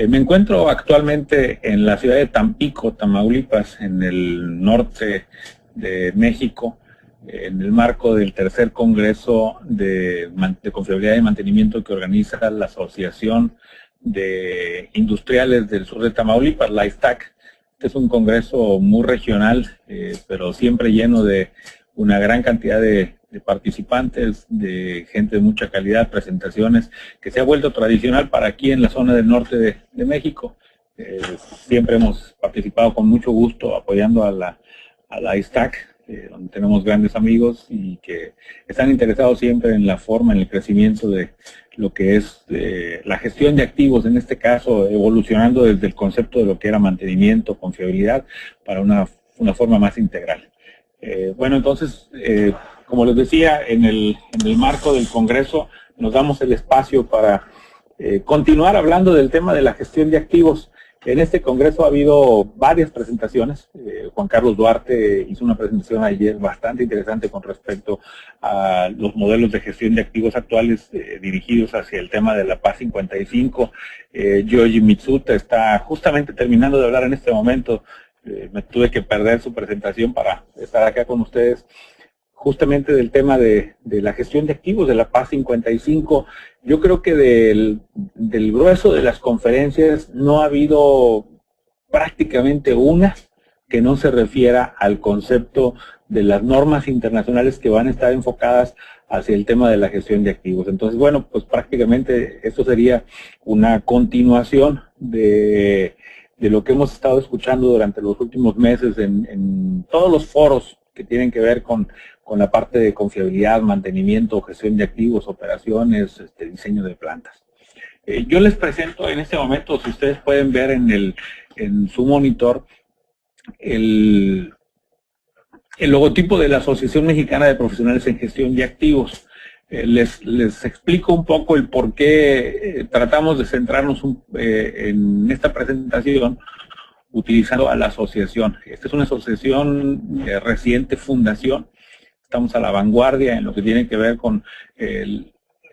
Me encuentro actualmente en la ciudad de Tampico, Tamaulipas, en el norte de México, en el marco del tercer Congreso de Confiabilidad y Mantenimiento que organiza la Asociación de Industriales del Sur de Tamaulipas, la ISTAC. Este es un congreso muy regional, pero siempre lleno de una gran cantidad de participantes, de gente de mucha calidad, presentaciones, que se ha vuelto tradicional para aquí en la zona del norte de México. Siempre hemos participado con mucho gusto apoyando a la ISTAC, donde tenemos grandes amigos y que están interesados siempre en la forma, en el crecimiento de lo que es la gestión de activos, en este caso evolucionando desde el concepto de lo que era mantenimiento, confiabilidad, para una forma más integral. Bueno, entonces, como les decía, en el marco del Congreso nos damos el espacio para continuar hablando del tema de la gestión de activos. En este Congreso ha habido varias presentaciones. Juan Carlos Duarte hizo una presentación ayer bastante interesante con respecto a los modelos de gestión de activos actuales dirigidos hacia el tema de la PAS 55. Yoji Mitsuta está justamente terminando de hablar en este momento. Me tuve que perder su presentación para estar acá con ustedes, justamente del tema de la gestión de activos de la PAS 55. Yo creo que del grueso de las conferencias no ha habido prácticamente una que no se refiera al concepto de las normas internacionales que van a estar enfocadas hacia el tema de la gestión de activos. Entonces, bueno, pues prácticamente esto sería una continuación de lo que hemos estado escuchando durante los últimos meses en todos los foros que tienen que ver con la parte de confiabilidad, mantenimiento, gestión de activos, operaciones, diseño de plantas. Yo les presento en este momento, si ustedes pueden ver en su monitor, el logotipo de la Asociación Mexicana de Profesionales en Gestión de Activos. Les explico un poco el por qué tratamos de centrarnos en esta presentación utilizando a la asociación. Esta es una asociación de reciente fundación. Estamos a la vanguardia en lo que tiene que ver con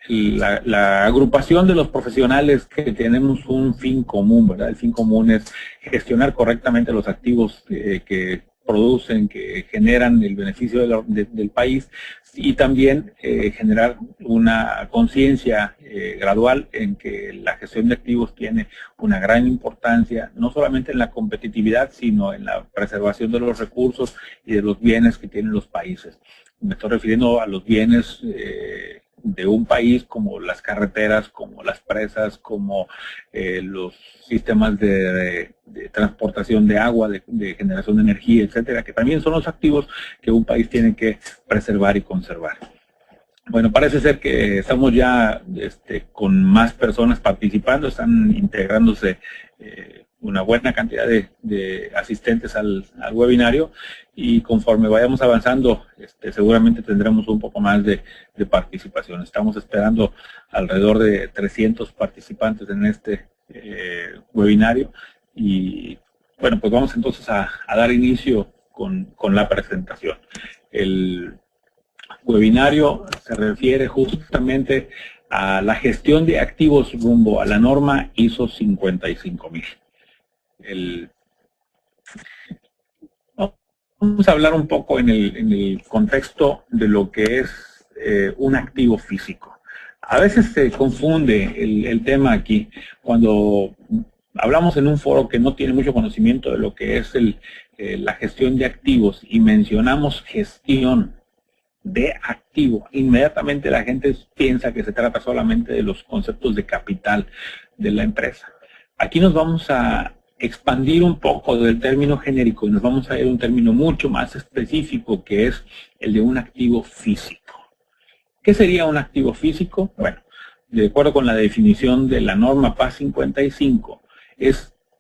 la agrupación de los profesionales que tenemos un fin común, ¿verdad? El fin común es gestionar correctamente los activos que producen, que generan el beneficio del país, y también generar una conciencia gradual en que la gestión de activos tiene una gran importancia, no solamente en la competitividad, sino en la preservación de los recursos y de los bienes que tienen los países. Me estoy refiriendo a los bienes de un país, como las carreteras, como las presas, como los sistemas de transportación de agua, de generación de energía, etcétera, que también son los activos que un país tiene que preservar y conservar. Bueno, parece ser que estamos ya con más personas participando, están integrándose una buena cantidad de asistentes al webinario, y conforme vayamos avanzando, seguramente tendremos un poco más de participación. Estamos esperando alrededor de 300 participantes en este webinario, y bueno, pues vamos entonces a dar inicio con la presentación. El webinario se refiere justamente a la gestión de activos rumbo a la norma ISO 55000. Vamos a hablar un poco en el contexto de lo que es un activo físico. A veces se confunde el tema aquí cuando hablamos en un foro que no tiene mucho conocimiento de lo que es la gestión de activos y mencionamos gestión de activo. Inmediatamente la gente piensa que se trata solamente de los conceptos de capital de la empresa. Aquí nos vamos a expandir un poco del término genérico y nos vamos a ir a un término mucho más específico, que es el de un activo físico. ¿Qué sería un activo físico? Bueno, de acuerdo con la definición de la norma PAS 55,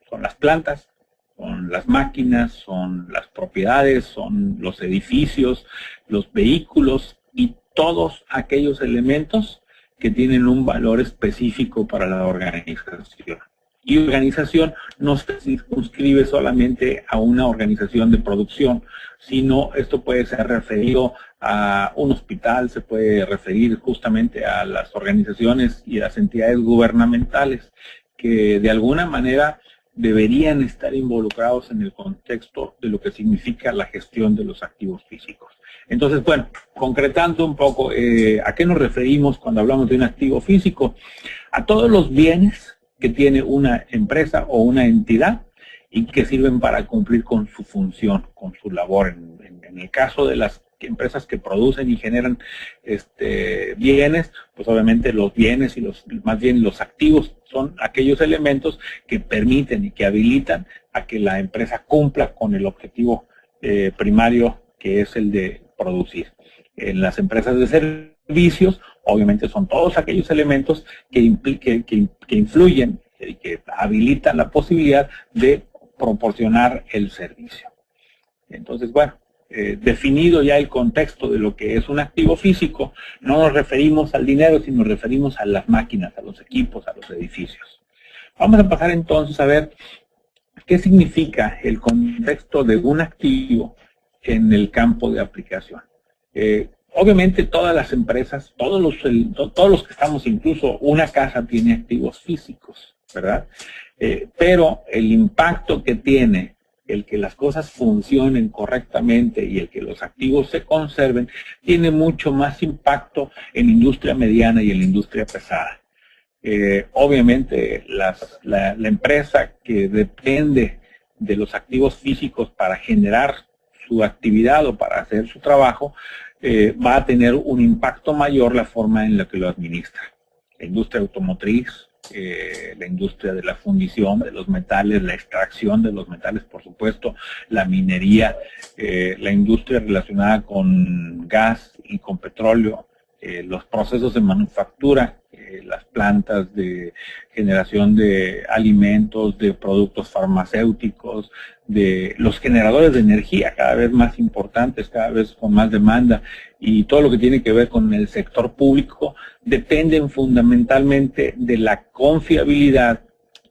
son las plantas, son las máquinas, son las propiedades, son los edificios, los vehículos y todos aquellos elementos que tienen un valor específico para la organización. Y organización no se circunscribe solamente a una organización de producción, sino esto puede ser referido a un hospital, se puede referir justamente a las organizaciones y las entidades gubernamentales que de alguna manera deberían estar involucrados en el contexto de lo que significa la gestión de los activos físicos. Entonces, bueno, concretando un poco, ¿a qué nos referimos cuando hablamos de un activo físico? A todos los bienes que tiene una empresa o una entidad y que sirven para cumplir con su función, con su labor. En el caso de las empresas que producen y generan bienes, pues obviamente los bienes y más bien los activos son aquellos elementos que permiten y que habilitan a que la empresa cumpla con el objetivo primario, que es el de producir. En las empresas de servicios, obviamente son todos aquellos elementos que influyen y que habilitan la posibilidad de proporcionar el servicio. Entonces, bueno, definido ya el contexto de lo que es un activo físico, no nos referimos al dinero, sino nos referimos a las máquinas, a los equipos, a los edificios. Vamos a pasar entonces a ver qué significa el contexto de un activo en el campo de aplicación. Obviamente todas las empresas, todos los que estamos, incluso una casa tiene activos físicos, ¿verdad? Pero el impacto que tiene el que las cosas funcionen correctamente y el que los activos se conserven, tiene mucho más impacto en industria mediana y en la industria pesada. Obviamente la empresa que depende de los activos físicos para generar su actividad o para hacer su trabajo, va a tener un impacto mayor la forma en la que lo administra. La industria automotriz, la industria de la fundición de los metales, la extracción de los metales, por supuesto, la minería, la industria relacionada con gas y con petróleo, los procesos de manufactura, las plantas de generación de alimentos, de productos farmacéuticos, de los generadores de energía cada vez más importantes, cada vez con más demanda, y todo lo que tiene que ver con el sector público, dependen fundamentalmente de la confiabilidad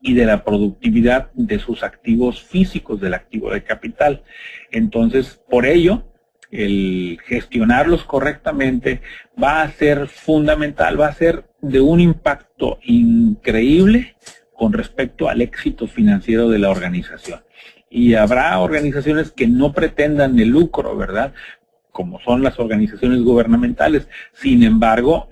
y de la productividad de sus activos físicos, del activo de capital. Entonces, por ello, el gestionarlos correctamente va a ser fundamental, va a ser de un impacto increíble con respecto al éxito financiero de la organización. Y habrá organizaciones que no pretendan el lucro, ¿verdad?, como son las organizaciones gubernamentales. Sin embargo,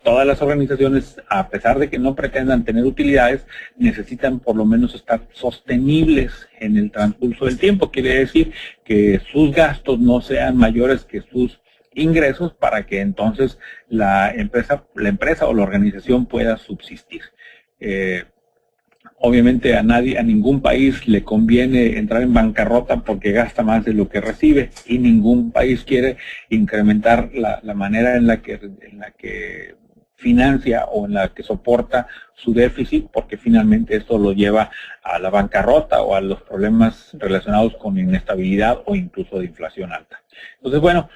todas las organizaciones, a pesar de que no pretendan tener utilidades, necesitan por lo menos estar sostenibles en el transcurso del tiempo. Quiere decir que sus gastos no sean mayores que sus ingresos para que entonces la empresa o la organización pueda subsistir. Obviamente a ningún país le conviene entrar en bancarrota porque gasta más de lo que recibe, y ningún país quiere incrementar la manera en la que financia o en la que soporta su déficit, porque finalmente esto lo lleva a la bancarrota o a los problemas relacionados con inestabilidad o incluso de inflación alta. Entonces, bueno,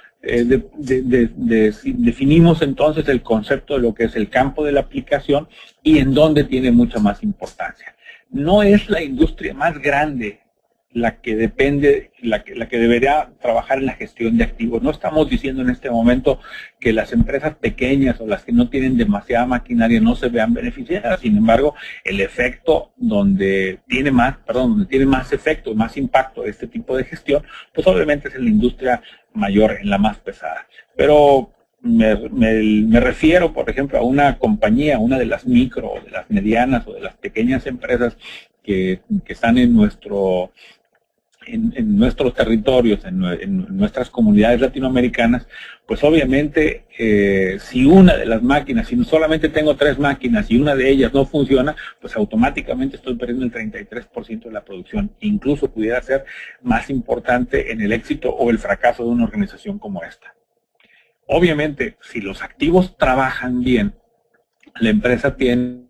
definimos entonces el concepto de lo que es el campo de la aplicación y en dónde tiene mucha más importancia. No es la industria más grande la que debería trabajar en la gestión de activos. No estamos diciendo en este momento que las empresas pequeñas o las que no tienen demasiada maquinaria no se vean beneficiadas. Sin embargo, el efecto donde tiene más efecto, más impacto este tipo de gestión, pues obviamente es en la industria mayor, en la más pesada. Pero me refiero, por ejemplo, a una compañía, una de las micro, o de las medianas, o de las pequeñas empresas que están en nuestros territorios, en nuestras comunidades latinoamericanas. Pues obviamente, si una de las máquinas, si solamente tengo 3 máquinas y una de ellas no funciona, pues automáticamente estoy perdiendo el 33% de la producción. Incluso pudiera ser más importante en el éxito o el fracaso de una organización como esta. Obviamente, si los activos trabajan bien, la empresa tiene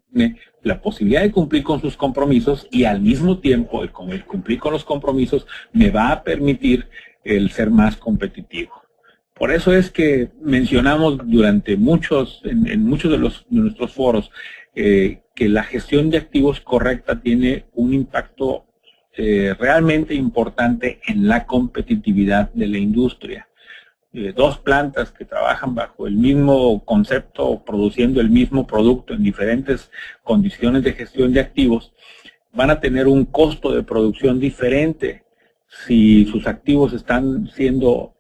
la posibilidad de cumplir con sus compromisos, y al mismo tiempo el cumplir con los compromisos me va a permitir el ser más competitivo. Por eso es que mencionamos durante en muchos de nuestros foros que la gestión de activos correcta tiene un impacto realmente importante en la competitividad de la industria. dos plantas que trabajan bajo el mismo concepto, produciendo el mismo producto en diferentes condiciones de gestión de activos, van a tener un costo de producción diferente si sus activos están siendo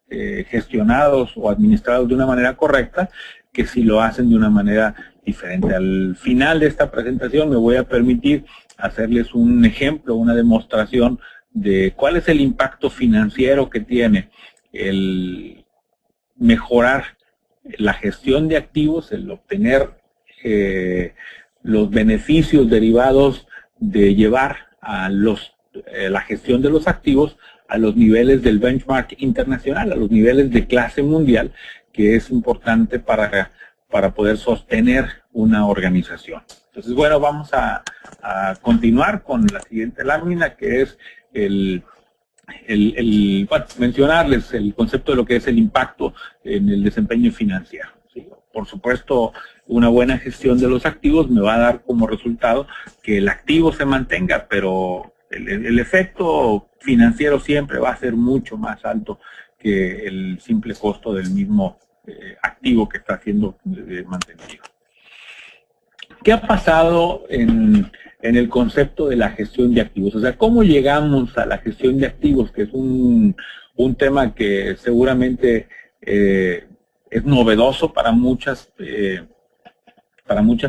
gestionados o administrados de una manera correcta que si lo hacen de una manera diferente. Al final de esta presentación me voy a permitir hacerles un ejemplo, una demostración de cuál es el impacto financiero que tiene el mejorar la gestión de activos, el obtener los beneficios derivados de llevar a la gestión de los activos a los niveles del benchmark internacional, a los niveles de clase mundial, que es importante para poder sostener una organización. Entonces, bueno, vamos a continuar con la siguiente lámina, que es bueno, mencionarles el concepto de lo que es el impacto en el desempeño financiero. ¿Sí? Por supuesto, una buena gestión de los activos me va a dar como resultado que el activo se mantenga, pero el efecto financiero siempre va a ser mucho más alto que el simple costo del mismo activo que está siendo mantenido. ¿Qué ha pasado en el concepto de la gestión de activos? O sea, ¿cómo llegamos a la gestión de activos? Que es un tema que seguramente es novedoso para muchas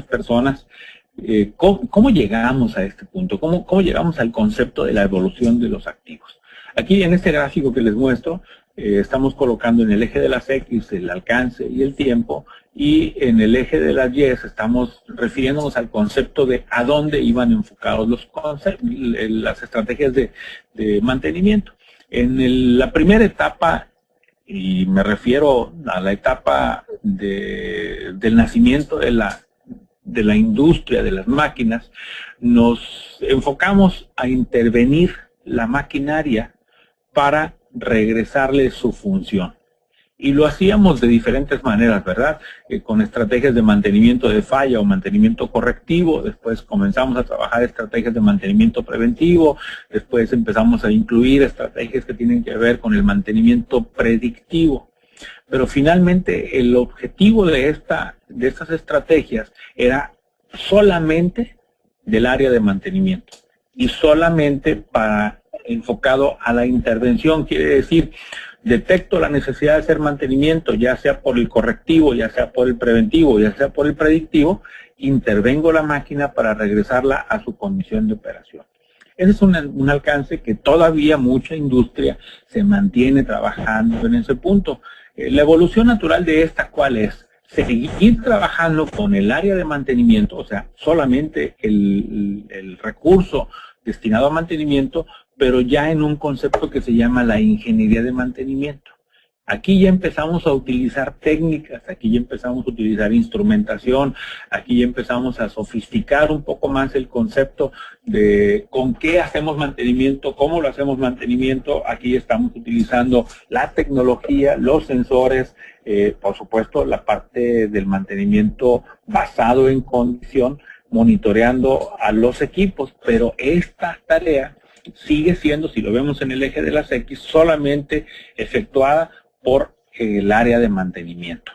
personas. ¿Cómo llegamos a este punto? ¿Cómo llegamos al concepto de la evolución de los activos? Aquí en este gráfico que les muestro, estamos colocando en el eje de las X el alcance y el tiempo, y en el eje de las Y estamos refiriéndonos al concepto de a dónde iban enfocados las estrategias de mantenimiento. En la primera etapa, y me refiero a la etapa del nacimiento de la industria de las máquinas, nos enfocamos a intervenir la maquinaria para regresarle su función. Y lo hacíamos de diferentes maneras, ¿verdad? Con estrategias de mantenimiento de falla o mantenimiento correctivo. Después comenzamos a trabajar estrategias de mantenimiento preventivo. Después empezamos a incluir estrategias que tienen que ver con el mantenimiento predictivo. Pero finalmente el objetivo de estas estrategias era solamente del área de mantenimiento y solamente enfocado a la intervención. Quiere decir, detecto la necesidad de hacer mantenimiento, ya sea por el correctivo, ya sea por el preventivo, ya sea por el predictivo, intervengo la máquina para regresarla a su condición de operación. Ese es un alcance que todavía mucha industria se mantiene trabajando en ese punto. La evolución natural de esta, ¿cuál es? Seguir trabajando con el área de mantenimiento, o sea, solamente el recurso destinado a mantenimiento, pero ya en un concepto que se llama la ingeniería de mantenimiento. Aquí ya empezamos a utilizar técnicas, aquí ya empezamos a utilizar instrumentación, aquí ya empezamos a sofisticar un poco más el concepto de con qué hacemos mantenimiento, cómo lo hacemos mantenimiento. Aquí estamos utilizando la tecnología, los sensores, por supuesto la parte del mantenimiento basado en condición, monitoreando a los equipos, pero esta tarea sigue siendo, si lo vemos en el eje de las X, solamente efectuada por el área de mantenimiento.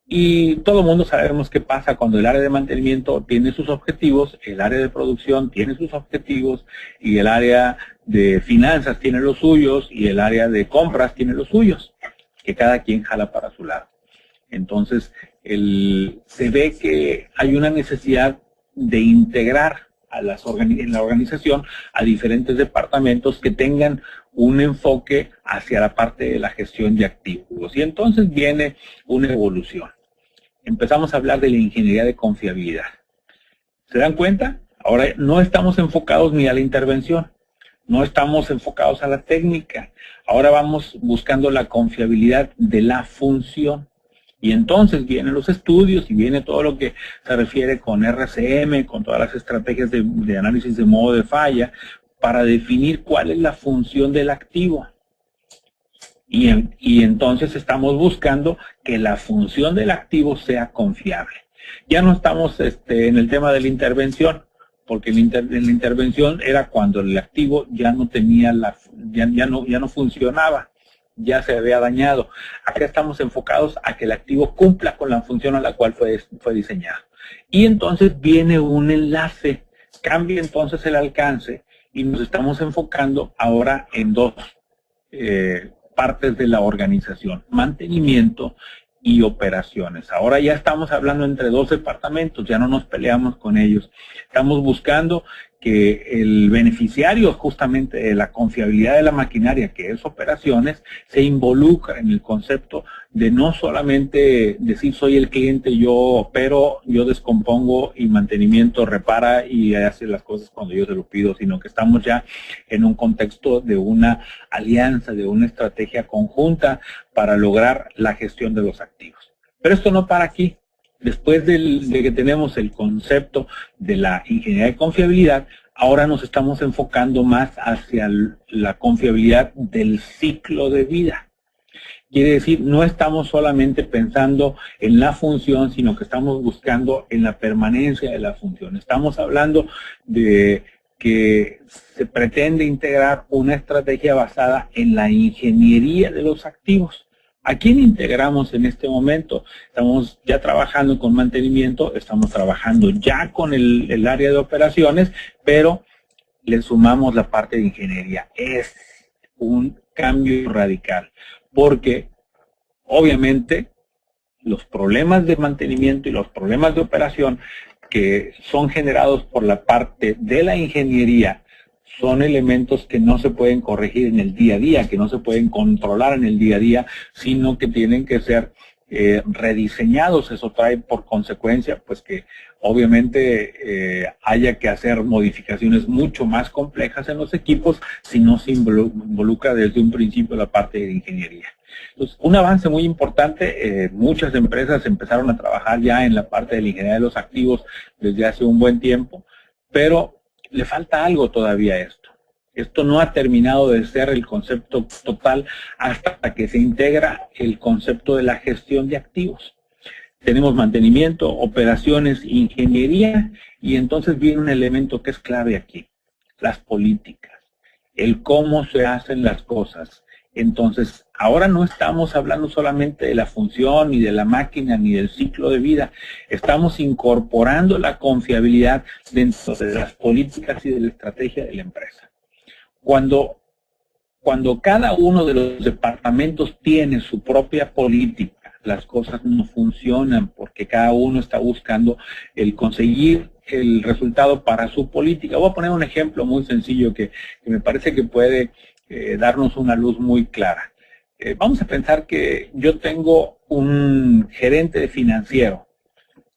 Y todo el mundo sabemos qué pasa cuando el área de mantenimiento tiene sus objetivos, el área de producción tiene sus objetivos, y el área de finanzas tiene los suyos, y el área de compras tiene los suyos, que cada quien jala para su lado. Entonces, se ve que hay una necesidad de integrar en la organización a diferentes departamentos que tengan un enfoque hacia la parte de la gestión de activos. Y entonces viene una evolución. Empezamos a hablar de la ingeniería de confiabilidad. ¿Se dan cuenta? Ahora no estamos enfocados ni a la intervención, no estamos enfocados a la técnica. Ahora vamos buscando la confiabilidad de la función. Y entonces vienen los estudios y viene todo lo que se refiere con RCM, con todas las estrategias de análisis de modo de falla, para definir cuál es la función del activo. Y entonces estamos buscando que la función del activo sea confiable. Ya no estamos en el tema de la intervención, porque en la intervención era cuando el activo ya no tenía ya no funcionaba. ya se había dañado. Acá estamos enfocados a que el activo cumpla con la función a la cual fue diseñado. Y entonces viene un enlace, cambia entonces el alcance y nos estamos enfocando ahora en dos partes de la organización: mantenimiento y operaciones. Ahora ya estamos hablando entre dos departamentos, ya no nos peleamos con ellos. Estamos buscando que el beneficiario justamente de la confiabilidad de la maquinaria, que es operaciones, se involucra en el concepto de no solamente decir soy el cliente, yo opero, yo descompongo y mantenimiento repara y hace las cosas cuando yo se lo pido, sino que estamos ya en un contexto de una alianza, de una estrategia conjunta para lograr la gestión de los activos. Pero esto no para aquí. Después de que tenemos el concepto de la ingeniería de confiabilidad, ahora nos estamos enfocando más hacia la confiabilidad del ciclo de vida. Quiere decir, no estamos solamente pensando en la función, sino que estamos buscando en la permanencia de la función. Estamos hablando de que se pretende integrar una estrategia basada en la ingeniería de los activos. ¿A quién integramos en este momento? Estamos ya trabajando con mantenimiento, estamos trabajando ya con el área de operaciones, pero le sumamos la parte de ingeniería. Es un cambio radical, porque obviamente los problemas de mantenimiento y los problemas de operación que son generados por la parte de la ingeniería son elementos que no se pueden corregir en el día a día, que no se pueden controlar en el día a día, sino que tienen que ser rediseñados. Eso trae por consecuencia pues que obviamente haya que hacer modificaciones mucho más complejas en los equipos si no se involucra desde un principio la parte de ingeniería. Entonces, un avance muy importante, muchas empresas empezaron a trabajar ya en la parte de la ingeniería de los activos desde hace un buen tiempo, pero le falta algo todavía a esto. Esto no ha terminado de ser el concepto total hasta que se integra el concepto de la gestión de activos. Tenemos mantenimiento, operaciones, ingeniería, y entonces viene un elemento que es clave aquí: las políticas, el cómo se hacen las cosas. Entonces, ahora no estamos hablando solamente de la función, ni de la máquina, ni del ciclo de vida. Estamos incorporando la confiabilidad dentro de las políticas y de la estrategia de la empresa. Cuando cada uno de los departamentos tiene su propia política, las cosas no funcionan porque cada uno está buscando el conseguir el resultado para su política. Voy a poner un ejemplo muy sencillo que me parece que puede darnos una luz muy clara. Vamos a pensar que yo tengo un gerente financiero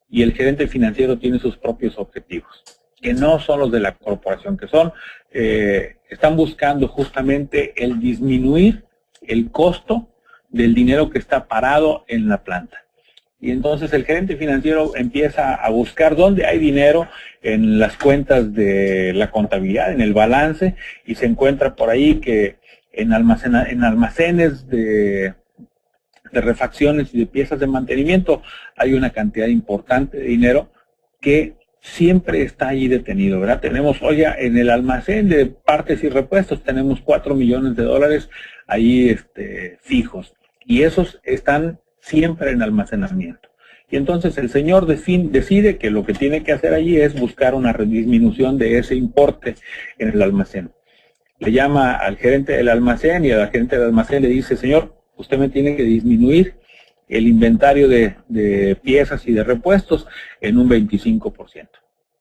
y el gerente financiero tiene sus propios objetivos, que no son los de la corporación, que son, están buscando justamente el disminuir el costo del dinero que está parado en la planta. Y entonces el gerente financiero empieza a buscar dónde hay dinero en las cuentas de la contabilidad, en el balance, y se encuentra por ahí que en almacenes de refacciones y de piezas de mantenimiento hay una cantidad importante de dinero que siempre está ahí detenido, ¿verdad? Tenemos, oye, en el almacén de partes y repuestos tenemos $4 millones ahí fijos, y esos están siempre en almacenamiento. Y entonces el señor decide que lo que tiene que hacer allí es buscar una disminución de ese importe en el almacén. Le llama al gerente del almacén y al gerente del almacén le dice: señor, usted me tiene que disminuir el inventario de piezas y de repuestos en un 25%.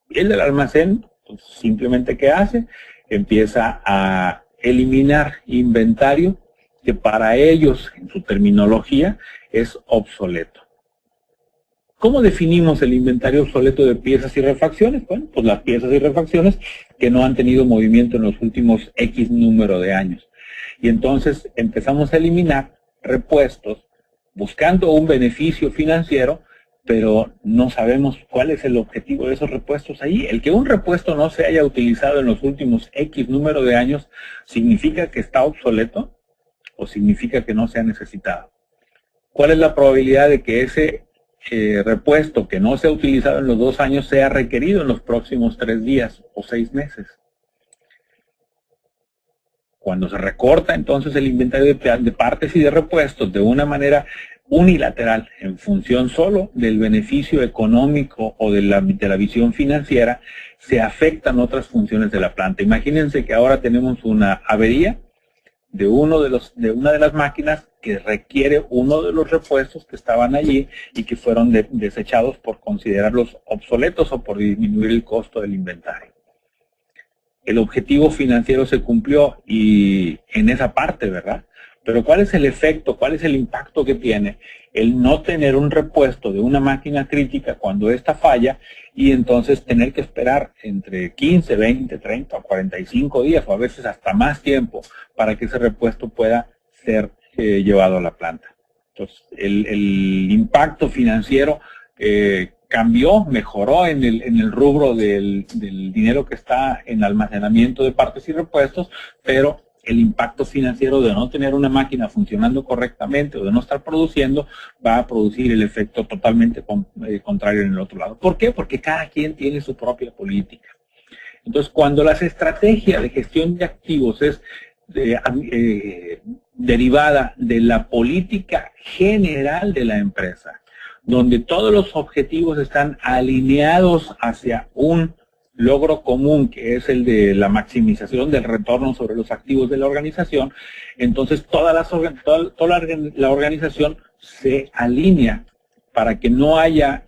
Y el del almacén, pues, simplemente, ¿qué hace? Empieza a eliminar inventario que para ellos, en su terminología, es obsoleto. ¿Cómo definimos el inventario obsoleto de piezas y refacciones? Bueno, pues las piezas y refacciones que no han tenido movimiento en los últimos X número de años. Y entonces empezamos a eliminar repuestos buscando un beneficio financiero, pero no sabemos cuál es el objetivo de esos repuestos ahí. El que un repuesto no se haya utilizado en los últimos X número de años, ¿significa que está obsoleto o significa que no se ha necesitado? ¿Cuál es la probabilidad de que ese repuesto que no se ha utilizado en los 2 años sea requerido en los próximos 3 días o 6 meses? Cuando se recorta entonces el inventario de partes y de repuestos de una manera unilateral en función solo del beneficio económico o de la visión financiera, se afectan otras funciones de la planta. Imagínense que ahora tenemos una avería de una de las máquinas que requiere uno de los repuestos que estaban allí y que fueron desechados por considerarlos obsoletos o por disminuir el costo del inventario. El objetivo financiero se cumplió y en esa parte, ¿verdad? Pero ¿cuál es el efecto, cuál es el impacto que tiene el no tener un repuesto de una máquina crítica cuando ésta falla y entonces tener que esperar entre 15, 20, 30 o 45 días o a veces hasta más tiempo para que ese repuesto pueda ser llevado a la planta? Entonces, el impacto financiero cambió, mejoró en el rubro del dinero que está en almacenamiento de partes y repuestos, pero el impacto financiero de no tener una máquina funcionando correctamente o de no estar produciendo va a producir el efecto totalmente contrario en el otro lado. ¿Por qué? Porque cada quien tiene su propia política. Entonces, cuando las estrategias de gestión de activos es derivada de la política general de la empresa, donde todos los objetivos están alineados hacia un logro común, que es el de la maximización del retorno sobre los activos de la organización, entonces toda la organización se alinea para que no haya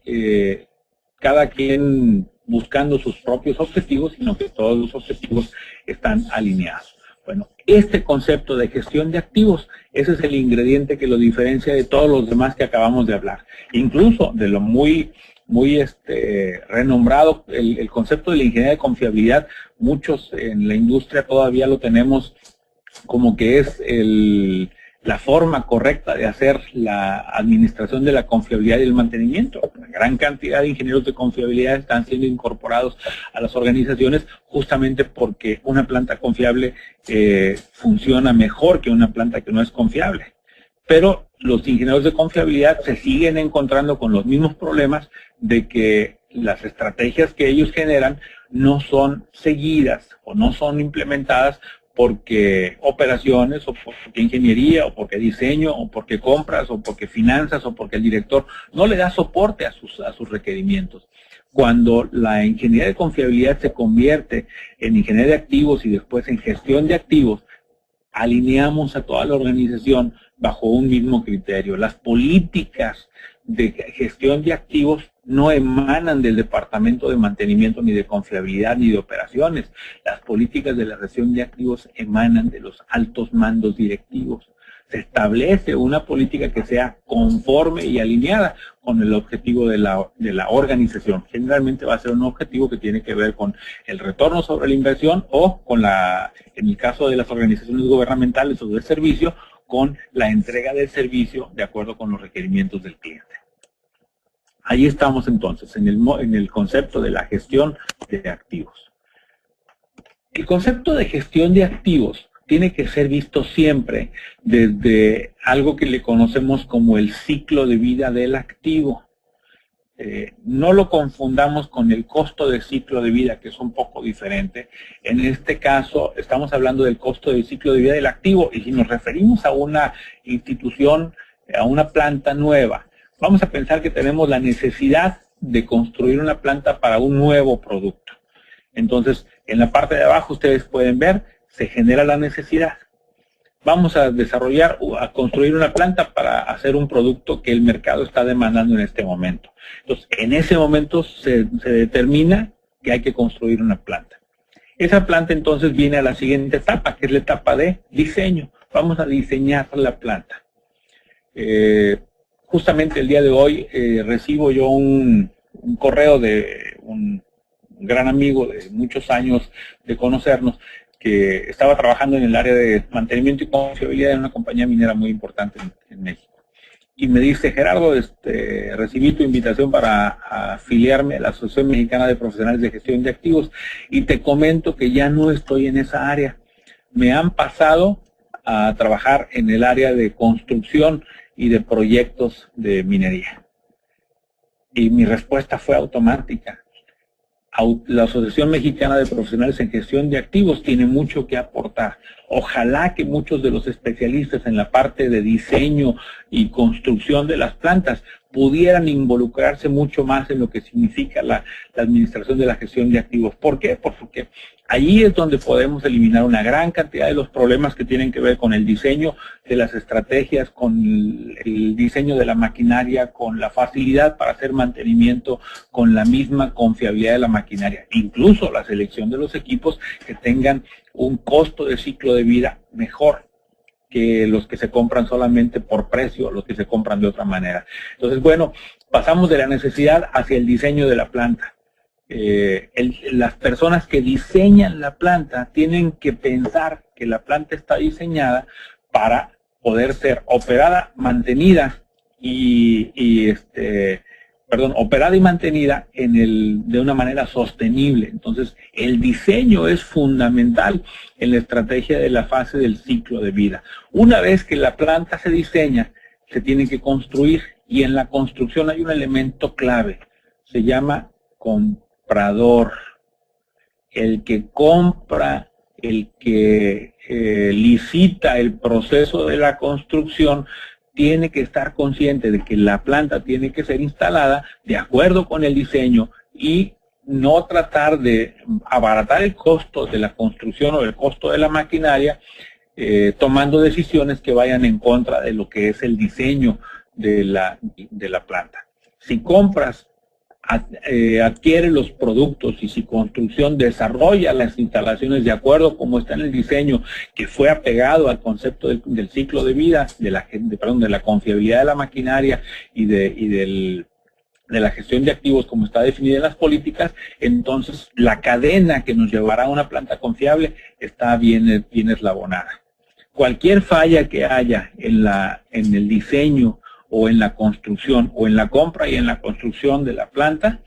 cada quien buscando sus propios objetivos, sino que todos los objetivos están alineados. Bueno, este concepto de gestión de activos, ese es el ingrediente que lo diferencia de todos los demás que acabamos de hablar. Incluso de lo muy renombrado, el concepto de la ingeniería de confiabilidad, muchos en la industria todavía lo tenemos como que es la forma correcta de hacer la administración de la confiabilidad y el mantenimiento. Una gran cantidad de ingenieros de confiabilidad están siendo incorporados a las organizaciones justamente porque una planta confiable funciona mejor que una planta que no es confiable. Pero los ingenieros de confiabilidad se siguen encontrando con los mismos problemas de que las estrategias que ellos generan no son seguidas o no son implementadas porque operaciones, o porque ingeniería, o porque diseño, o porque compras, o porque finanzas, o porque el director no le da soporte a sus requerimientos. Cuando la ingeniería de confiabilidad se convierte en ingeniería de activos y después en gestión de activos, alineamos a toda la organización bajo un mismo criterio. Las políticas de gestión de activos no emanan del departamento de mantenimiento, ni de confiabilidad, ni de operaciones. Las políticas de la gestión de activos emanan de los altos mandos directivos. Se establece una política que sea conforme y alineada con el objetivo de la organización. Generalmente va a ser un objetivo que tiene que ver con el retorno sobre la inversión o con en el caso de las organizaciones gubernamentales o de servicio, con la entrega del servicio de acuerdo con los requerimientos del cliente. Ahí estamos entonces, en el concepto de la gestión de activos. El concepto de gestión de activos tiene que ser visto siempre desde algo que le conocemos como el ciclo de vida del activo. No lo confundamos con el costo de ciclo de vida, que es un poco diferente. En este caso, estamos hablando del costo de ciclo de vida del activo, y si nos referimos a una institución, a una planta nueva, vamos a pensar que tenemos la necesidad de construir una planta para un nuevo producto. Entonces, en la parte de abajo ustedes pueden ver, se genera la necesidad. Vamos a desarrollar, a construir una planta para hacer un producto que el mercado está demandando en este momento. Entonces, en ese momento se determina que hay que construir una planta. Esa planta entonces viene a la siguiente etapa, que es la etapa de diseño. Vamos a diseñar la planta. Justamente el día de hoy recibo yo un correo de un gran amigo de muchos años de conocernos, que estaba trabajando en el área de mantenimiento y confiabilidad en una compañía minera muy importante en México. Y me dice, Gerardo, recibí tu invitación para afiliarme a la Asociación Mexicana de Profesionales de Gestión de Activos y te comento que ya no estoy en esa área. Me han pasado a trabajar en el área de construcción y de proyectos de minería. Y mi respuesta fue automática. la Asociación Mexicana de Profesionales en Gestión de Activos tiene mucho que aportar. Ojalá que muchos de los especialistas en la parte de diseño y construcción de las plantas pudieran involucrarse mucho más en lo que significa la administración de la gestión de activos. ¿Por qué? Porque ahí es donde podemos eliminar una gran cantidad de los problemas que tienen que ver con el diseño de las estrategias, con el diseño de la maquinaria, con la facilidad para hacer mantenimiento, con la misma confiabilidad de la maquinaria, incluso la selección de los equipos que tengan un costo de ciclo de vida mejor que los que se compran solamente por precio, los que se compran de otra manera. Entonces, bueno, pasamos de la necesidad hacia el diseño de la planta. Las personas que diseñan la planta tienen que pensar que la planta está diseñada para poder ser operada, mantenida operada y mantenida de una manera sostenible. Entonces, el diseño es fundamental en la estrategia de la fase del ciclo de vida. Una vez que la planta se diseña, se tiene que construir, y en la construcción hay un elemento clave, se llama comprador. El que compra, el que licita el proceso de la construcción, tiene que estar consciente de que la planta tiene que ser instalada de acuerdo con el diseño y no tratar de abaratar el costo de la construcción o el costo de la maquinaria, tomando decisiones que vayan en contra de lo que es el diseño de la planta. Si compras, adquiere los productos, y si construcción desarrolla las instalaciones de acuerdo como está en el diseño, que fue apegado al concepto del ciclo de vida, de la confiabilidad de la maquinaria y de la gestión de activos como está definida en las políticas, entonces la cadena que nos llevará a una planta confiable está bien eslabonada. Cualquier falla que haya en el diseño o en la construcción, o en la compra y en la construcción de la planta,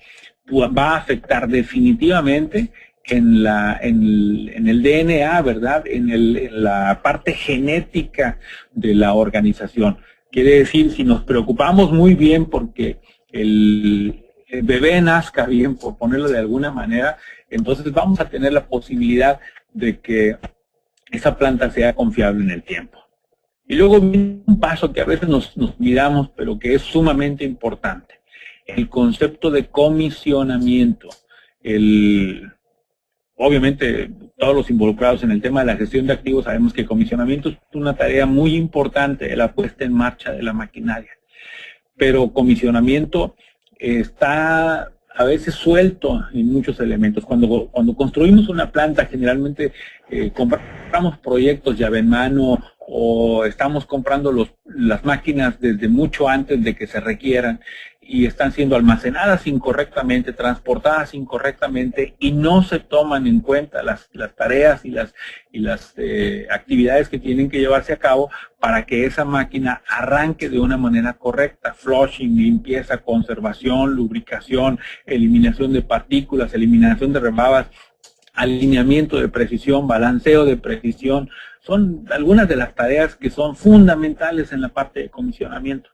va a afectar definitivamente en el DNA, ¿verdad? En la parte genética de la organización. Quiere decir, si nos preocupamos muy bien porque el bebé nazca bien, por ponerlo de alguna manera, entonces vamos a tener la posibilidad de que esa planta sea confiable en el tiempo. Y luego viene un paso que a veces nos olvidamos, pero que es sumamente importante. El concepto de comisionamiento. Obviamente, todos los involucrados en el tema de la gestión de activos sabemos que el comisionamiento es una tarea muy importante de la puesta en marcha de la maquinaria. Pero comisionamiento está a veces suelto en muchos elementos. Cuando construimos una planta, generalmente compramos proyectos llave en mano, o estamos comprando las máquinas desde mucho antes de que se requieran, y están siendo almacenadas incorrectamente, transportadas incorrectamente, y no se toman en cuenta las tareas y las actividades que tienen que llevarse a cabo para que esa máquina arranque de una manera correcta. Flushing, limpieza, conservación, lubricación, eliminación de partículas, eliminación de rebabas, alineamiento de precisión, balanceo de precisión. Son algunas de las tareas que son fundamentales en la parte de comisionamiento.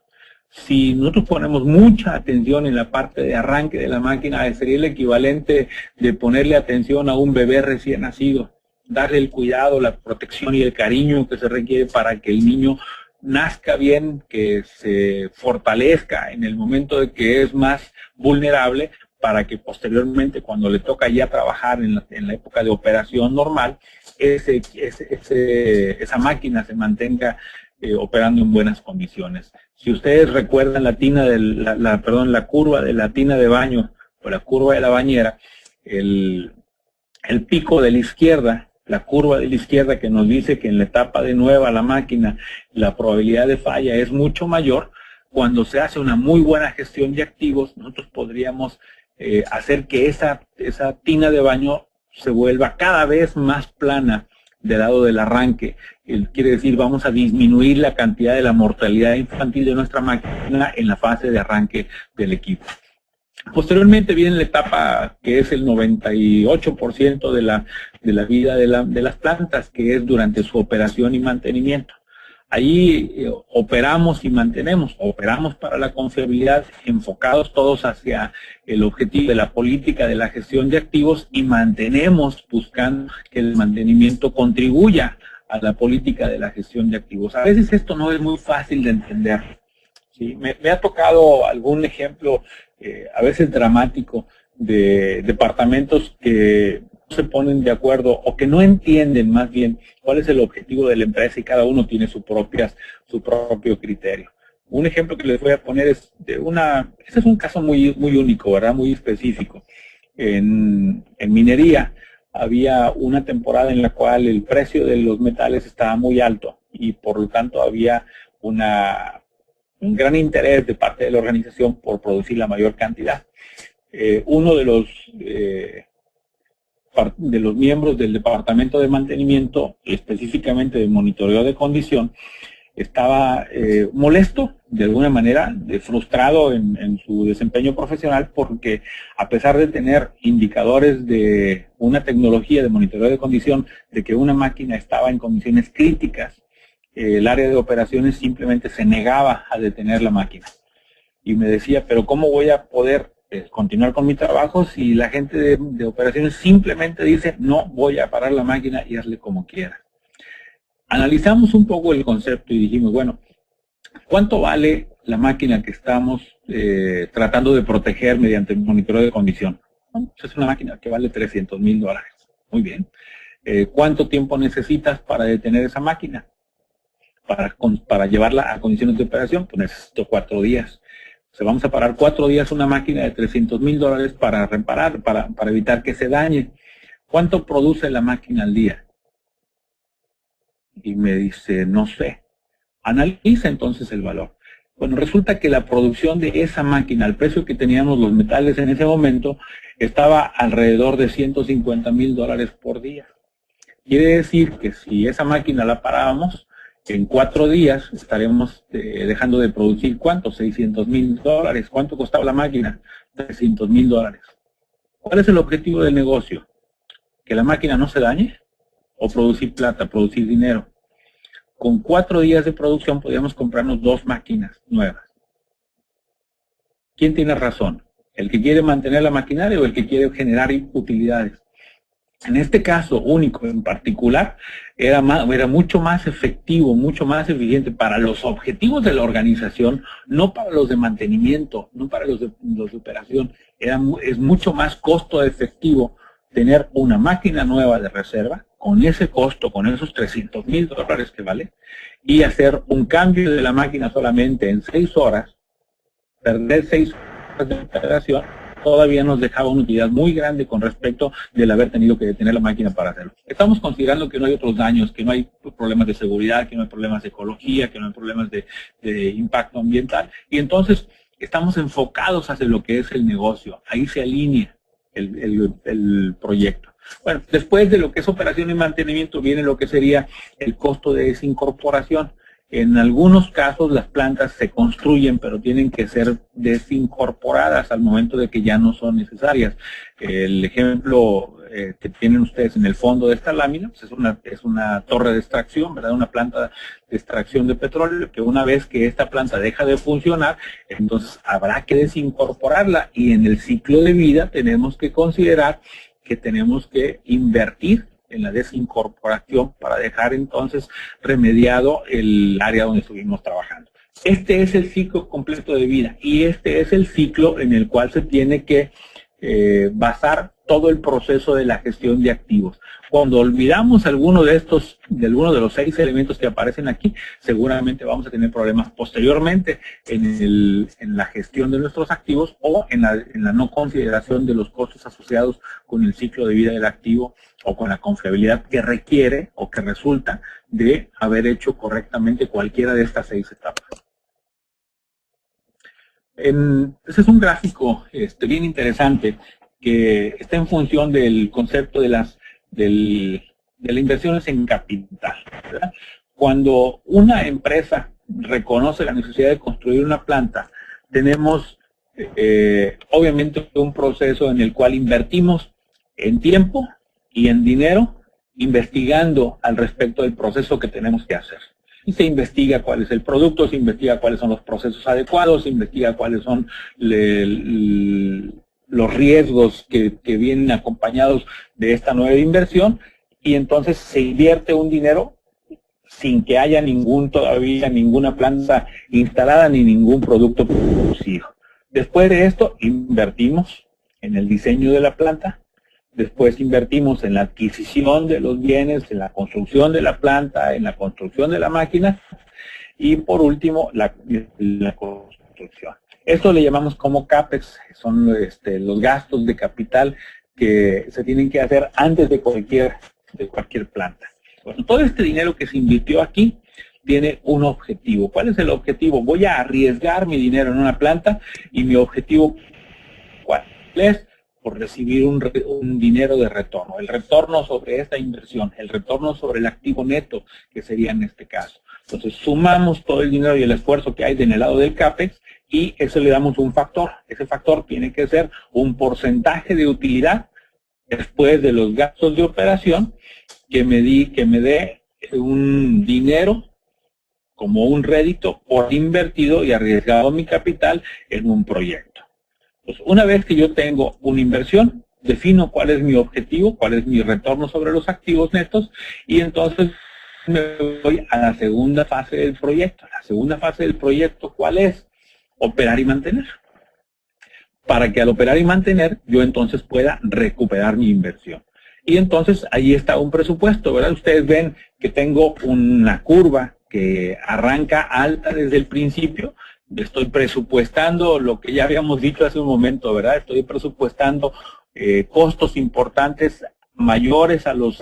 Si nosotros ponemos mucha atención en la parte de arranque de la máquina, sería el equivalente de ponerle atención a un bebé recién nacido, darle el cuidado, la protección y el cariño que se requiere para que el niño nazca bien, que se fortalezca en el momento de que es más vulnerable, para que posteriormente, cuando le toca ya trabajar en la época de operación normal, esa máquina se mantenga operando en buenas condiciones. Si ustedes recuerdan la curva de la tina de baño o la curva de la bañera, el pico de la izquierda, la curva de la izquierda que nos dice que en la etapa de nueva la máquina la probabilidad de falla es mucho mayor. Cuando se hace una muy buena gestión de activos, nosotros podríamos hacer que esa tina de baño se vuelva cada vez más plana del lado del arranque. Quiere decir, vamos a disminuir la cantidad de la mortalidad infantil de nuestra máquina en la fase de arranque del equipo. Posteriormente viene la etapa que es el 98% de la vida de las plantas, que es durante su operación y mantenimiento. Ahí operamos y mantenemos, operamos para la confiabilidad, enfocados todos hacia el objetivo de la política de la gestión de activos, y mantenemos buscando que el mantenimiento contribuya a la política de la gestión de activos. A veces esto no es muy fácil de entender, ¿sí? Me ha tocado algún ejemplo, a veces dramático, de departamentos que no se ponen de acuerdo o que no entienden más bien cuál es el objetivo de la empresa, y cada uno tiene su propio criterio. Un ejemplo que les voy a poner es este es un caso muy único, ¿verdad? Muy específico. En minería había una temporada en la cual el precio de los metales estaba muy alto, y por lo tanto había un gran interés de parte de la organización por producir la mayor cantidad. Uno de los miembros del departamento de mantenimiento, específicamente de monitoreo de condición, estaba molesto, de alguna manera, frustrado en su desempeño profesional, porque a pesar de tener indicadores de una tecnología de monitoreo de condición de que una máquina estaba en condiciones críticas, el área de operaciones simplemente se negaba a detener la máquina. Y me decía, pero ¿cómo voy a poder continuar con mi trabajo si la gente de operaciones simplemente dice, no, voy a parar la máquina y hazle como quiera? Analizamos un poco el concepto y dijimos, bueno, ¿cuánto vale la máquina que estamos tratando de proteger mediante el monitoreo de condición? Bueno, pues es una máquina que vale $300,000. Muy bien. ¿Cuánto tiempo necesitas para detener esa máquina? Para llevarla a condiciones de operación, pues necesito 4 días. O sea, vamos a parar 4 días una máquina de $300,000 para reparar, para evitar que se dañe. ¿Cuánto produce la máquina al día? Y me dice, no sé. Analiza entonces el valor. Bueno, resulta que la producción de esa máquina, al precio que teníamos los metales en ese momento, estaba alrededor de $150,000 por día. Quiere decir que si esa máquina la parábamos, en 4 días estaremos dejando de producir, ¿cuánto? $600,000. ¿Cuánto costaba la máquina? $300,000. ¿Cuál es el objetivo del negocio? ¿Que la máquina no se dañe? ¿O producir plata, producir dinero? Con 4 días de producción podíamos comprarnos 2 máquinas nuevas. ¿Quién tiene razón? ¿El que quiere mantener la maquinaria o el que quiere generar utilidades? En este caso único en particular, era mucho más efectivo, mucho más eficiente para los objetivos de la organización, no para los de mantenimiento, no para los de operación. Es mucho más costo efectivo tener una máquina nueva de reserva, con ese costo, con esos $300,000 que vale, y hacer un cambio de la máquina solamente en 6 horas, perder 6 horas de operación, todavía nos dejaba una utilidad muy grande con respecto del haber tenido que detener la máquina para hacerlo. Estamos considerando que no hay otros daños, que no hay problemas de seguridad, que no hay problemas de ecología, que no hay problemas de impacto ambiental, y entonces estamos enfocados hacia lo que es el negocio. Ahí se alinea el proyecto. Bueno, después de lo que es operación y mantenimiento viene lo que sería el costo de desincorporación. En algunos casos las plantas se construyen, pero tienen que ser desincorporadas al momento de que ya no son necesarias. El ejemplo que tienen ustedes en el fondo de esta lámina pues es una torre de extracción, ¿verdad? Una planta de extracción de petróleo, que una vez que esta planta deja de funcionar, entonces habrá que desincorporarla, y en el ciclo de vida tenemos que considerar que tenemos que invertir en la desincorporación para dejar entonces remediado el área donde estuvimos trabajando. Este es el ciclo completo de vida, y este es el ciclo en el cual se tiene que basar todo el proceso de la gestión de activos. Cuando olvidamos alguno de los 6 elementos que aparecen aquí, seguramente vamos a tener problemas posteriormente en la gestión de nuestros activos, o en la no consideración de los costos asociados con el ciclo de vida del activo, o con la confiabilidad que requiere o que resulta de haber hecho correctamente cualquiera de estas 6 etapas. Ese es un gráfico bien interesante que está en función del concepto de las inversiones en capital, ¿verdad? Cuando una empresa reconoce la necesidad de construir una planta, tenemos obviamente un proceso en el cual invertimos en tiempo y en dinero investigando al respecto del proceso que tenemos que hacer. Y se investiga cuál es el producto, se investiga cuáles son los procesos adecuados, se investiga cuáles son los riesgos que vienen acompañados de esta nueva inversión, y entonces se invierte un dinero sin que haya todavía ninguna planta instalada ni ningún producto producido. Después de esto, invertimos en el diseño de la planta, después invertimos en la adquisición de los bienes, en la construcción de la planta, en la construcción de la máquina, y por último, la construcción. Esto le llamamos como CAPEX, son los gastos de capital que se tienen que hacer antes de cualquier planta. Bueno, todo este dinero que se invirtió aquí tiene un objetivo. ¿Cuál es el objetivo? Voy a arriesgar mi dinero en una planta y mi objetivo, ¿cuál es? Por recibir un dinero de retorno. El retorno sobre esta inversión, el retorno sobre el activo neto, que sería en este caso. Entonces, sumamos todo el dinero y el esfuerzo que hay en el lado del CAPEX y eso le damos un factor. Ese factor tiene que ser un porcentaje de utilidad después de los gastos de operación que me dé un dinero como un rédito por invertido y arriesgado mi capital en un proyecto. Pues una vez que yo tengo una inversión, defino cuál es mi objetivo, cuál es mi retorno sobre los activos netos, y entonces me voy a la segunda fase del proyecto. La segunda fase del proyecto, ¿cuál es? Operar y mantener. Para que al operar y mantener, yo entonces pueda recuperar mi inversión. Y entonces ahí está un presupuesto, ¿verdad? Ustedes ven que tengo una curva que arranca alta desde el principio. Estoy presupuestando lo que ya habíamos dicho hace un momento, ¿verdad? Estoy presupuestando costos importantes mayores a los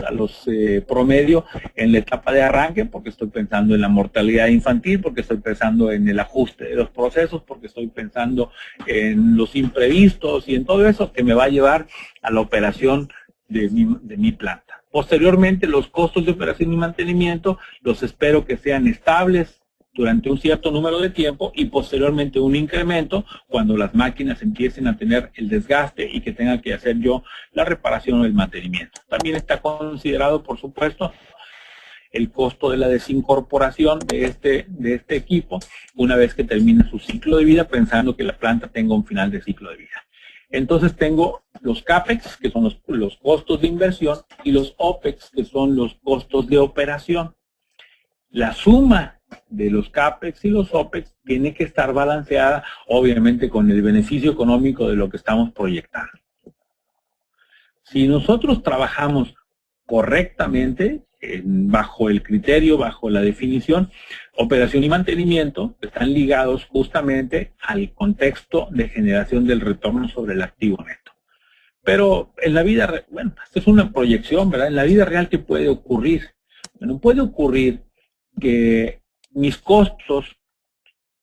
promedio en la etapa de arranque, porque estoy pensando en la mortalidad infantil, porque estoy pensando en el ajuste de los procesos, porque estoy pensando en los imprevistos y en todo eso que me va a llevar a la operación de mi planta. Posteriormente, los costos de operación y mantenimiento los espero que sean estables durante un cierto número de tiempo y posteriormente un incremento cuando las máquinas empiecen a tener el desgaste y que tenga que hacer yo la reparación o el mantenimiento. También está considerado, por supuesto, el costo de la desincorporación de este equipo una vez que termine su ciclo de vida, pensando que la planta tenga un final de ciclo de vida. Entonces tengo los CAPEX, que son los costos de inversión, y los OPEX, que son los costos de operación. La suma de los CAPEX y los OPEX tiene que estar balanceada, obviamente, con el beneficio económico de lo que estamos proyectando. Si nosotros trabajamos correctamente, bajo el criterio, bajo la definición, operación y mantenimiento están ligados justamente al contexto de generación del retorno sobre el activo neto. Pero en la vida, bueno, esta es una proyección, ¿verdad? En la vida real, ¿qué puede ocurrir? Bueno, puede ocurrir que mis costos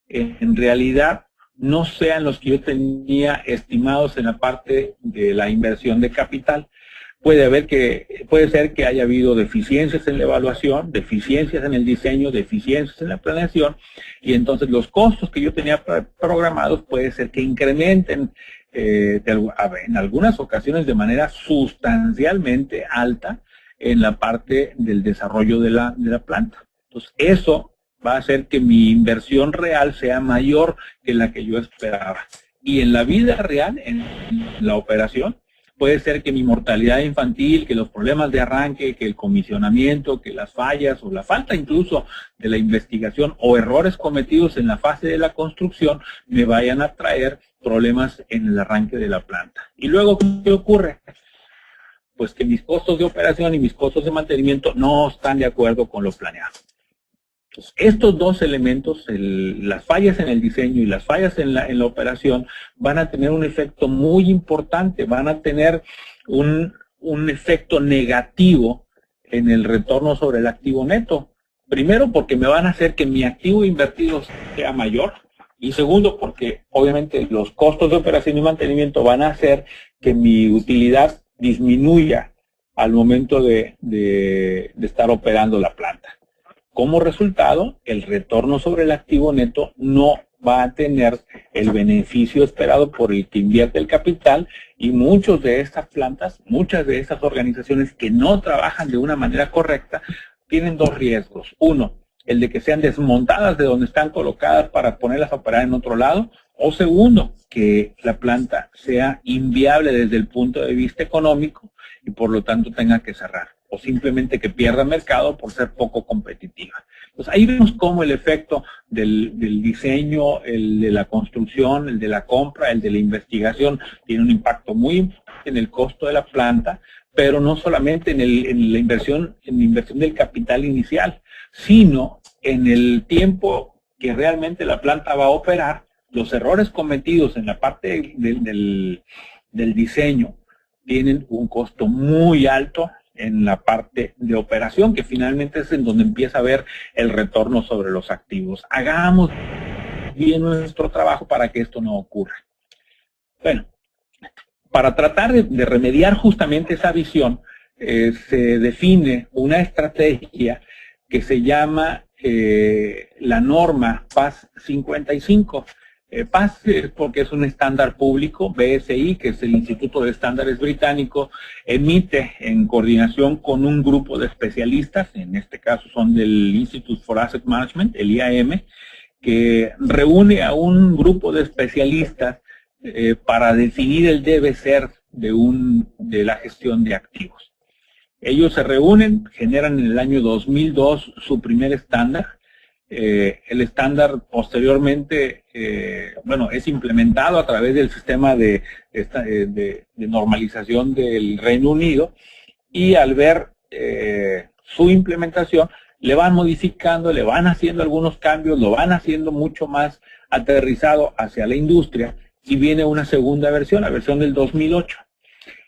en realidad no sean los que yo tenía estimados en la parte de la inversión de capital. Puede ser que haya habido deficiencias en la evaluación, deficiencias en el diseño, deficiencias en la planeación, y entonces los costos que yo tenía programados puede ser que incrementen en algunas ocasiones de manera sustancialmente alta en la parte del desarrollo de la planta. Entonces eso va a hacer que mi inversión real sea mayor que la que yo esperaba. Y en la vida real, en la operación, puede ser que mi mortalidad infantil, que los problemas de arranque, que el comisionamiento, que las fallas o la falta incluso de la investigación o errores cometidos en la fase de la construcción me vayan a traer problemas en el arranque de la planta. Y luego, ¿qué ocurre? Pues que mis costos de operación y mis costos de mantenimiento no están de acuerdo con lo planeado. Entonces, estos dos elementos, las fallas en el diseño y las fallas en la operación, van a tener un efecto muy importante, van a tener un efecto negativo en el retorno sobre el activo neto. Primero, porque me van a hacer que mi activo invertido sea mayor. Y segundo, porque obviamente los costos de operación y mantenimiento van a hacer que mi utilidad disminuya al momento de estar operando la planta. Como resultado, el retorno sobre el activo neto no va a tener el beneficio esperado por el que invierte el capital, y muchas de estas plantas, muchas de estas organizaciones que no trabajan de una manera correcta, tienen dos riesgos. Uno, el de que sean desmontadas de donde están colocadas para ponerlas a operar en otro lado, o segundo, que la planta sea inviable desde el punto de vista económico y por lo tanto tenga que cerrar, o simplemente que pierda mercado por ser poco competitiva. Entonces ahí vemos cómo el efecto del diseño, el de la construcción, el de la compra, el de la investigación, tiene un impacto muy importante en el costo de la planta, pero no solamente en la inversión del capital inicial, sino en el tiempo que realmente la planta va a operar. Los errores cometidos en la parte del diseño tienen un costo muy alto en la parte de operación, que finalmente es en donde empieza a ver el retorno sobre los activos. Hagamos bien nuestro trabajo para que esto no ocurra. Bueno, para tratar de remediar justamente esa visión, se define una estrategia que se llama la norma PAS 55. PAS es porque es un estándar público. BSI, que es el Instituto de Estándares Británico, emite en coordinación con un grupo de especialistas, en este caso son del Institute for Asset Management, el IAM, que reúne a un grupo de especialistas para definir el debe ser de la gestión de activos. Ellos se reúnen, generan en el año 2002 su primer estándar. El estándar posteriormente, es implementado a través del sistema de normalización del Reino Unido, y al ver su implementación, le van modificando, le van haciendo algunos cambios, lo van haciendo mucho más aterrizado hacia la industria, y viene una segunda versión, la versión del 2008.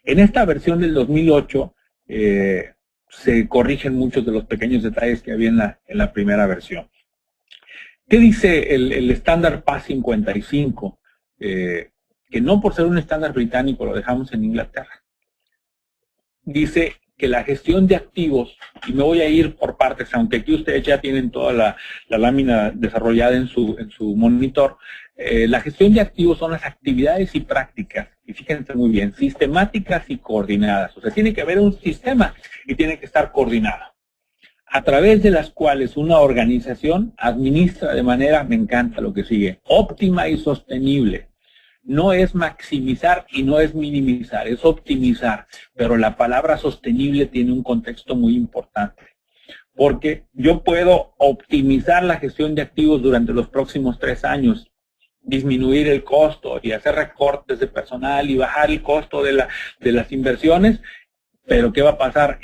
En esta versión del 2008 se corrigen muchos de los pequeños detalles que había en la primera versión. ¿Qué dice el estándar PAS 55? Que no por ser un estándar británico lo dejamos en Inglaterra. Dice que la gestión de activos, y me voy a ir por partes, aunque aquí ustedes ya tienen toda la lámina desarrollada en su monitor. La gestión de activos son las actividades y prácticas, y fíjense muy bien, sistemáticas y coordinadas. O sea, tiene que haber un sistema y tiene que estar coordinado, a través de las cuales una organización administra de manera, me encanta lo que sigue, óptima y sostenible. No es maximizar y no es minimizar, es optimizar. Pero la palabra sostenible tiene un contexto muy importante, porque yo puedo optimizar la gestión de activos durante los próximos 3 años, disminuir el costo y hacer recortes de personal y bajar el costo de las inversiones. Pero ¿qué va a pasar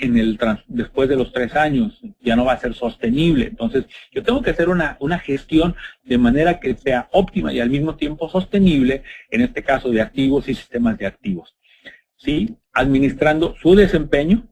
después de los 3 años? Ya no va a ser sostenible. Entonces, yo tengo que hacer una gestión de manera que sea óptima y al mismo tiempo sostenible, en este caso de activos y sistemas de activos. ¿Sí? Administrando su desempeño,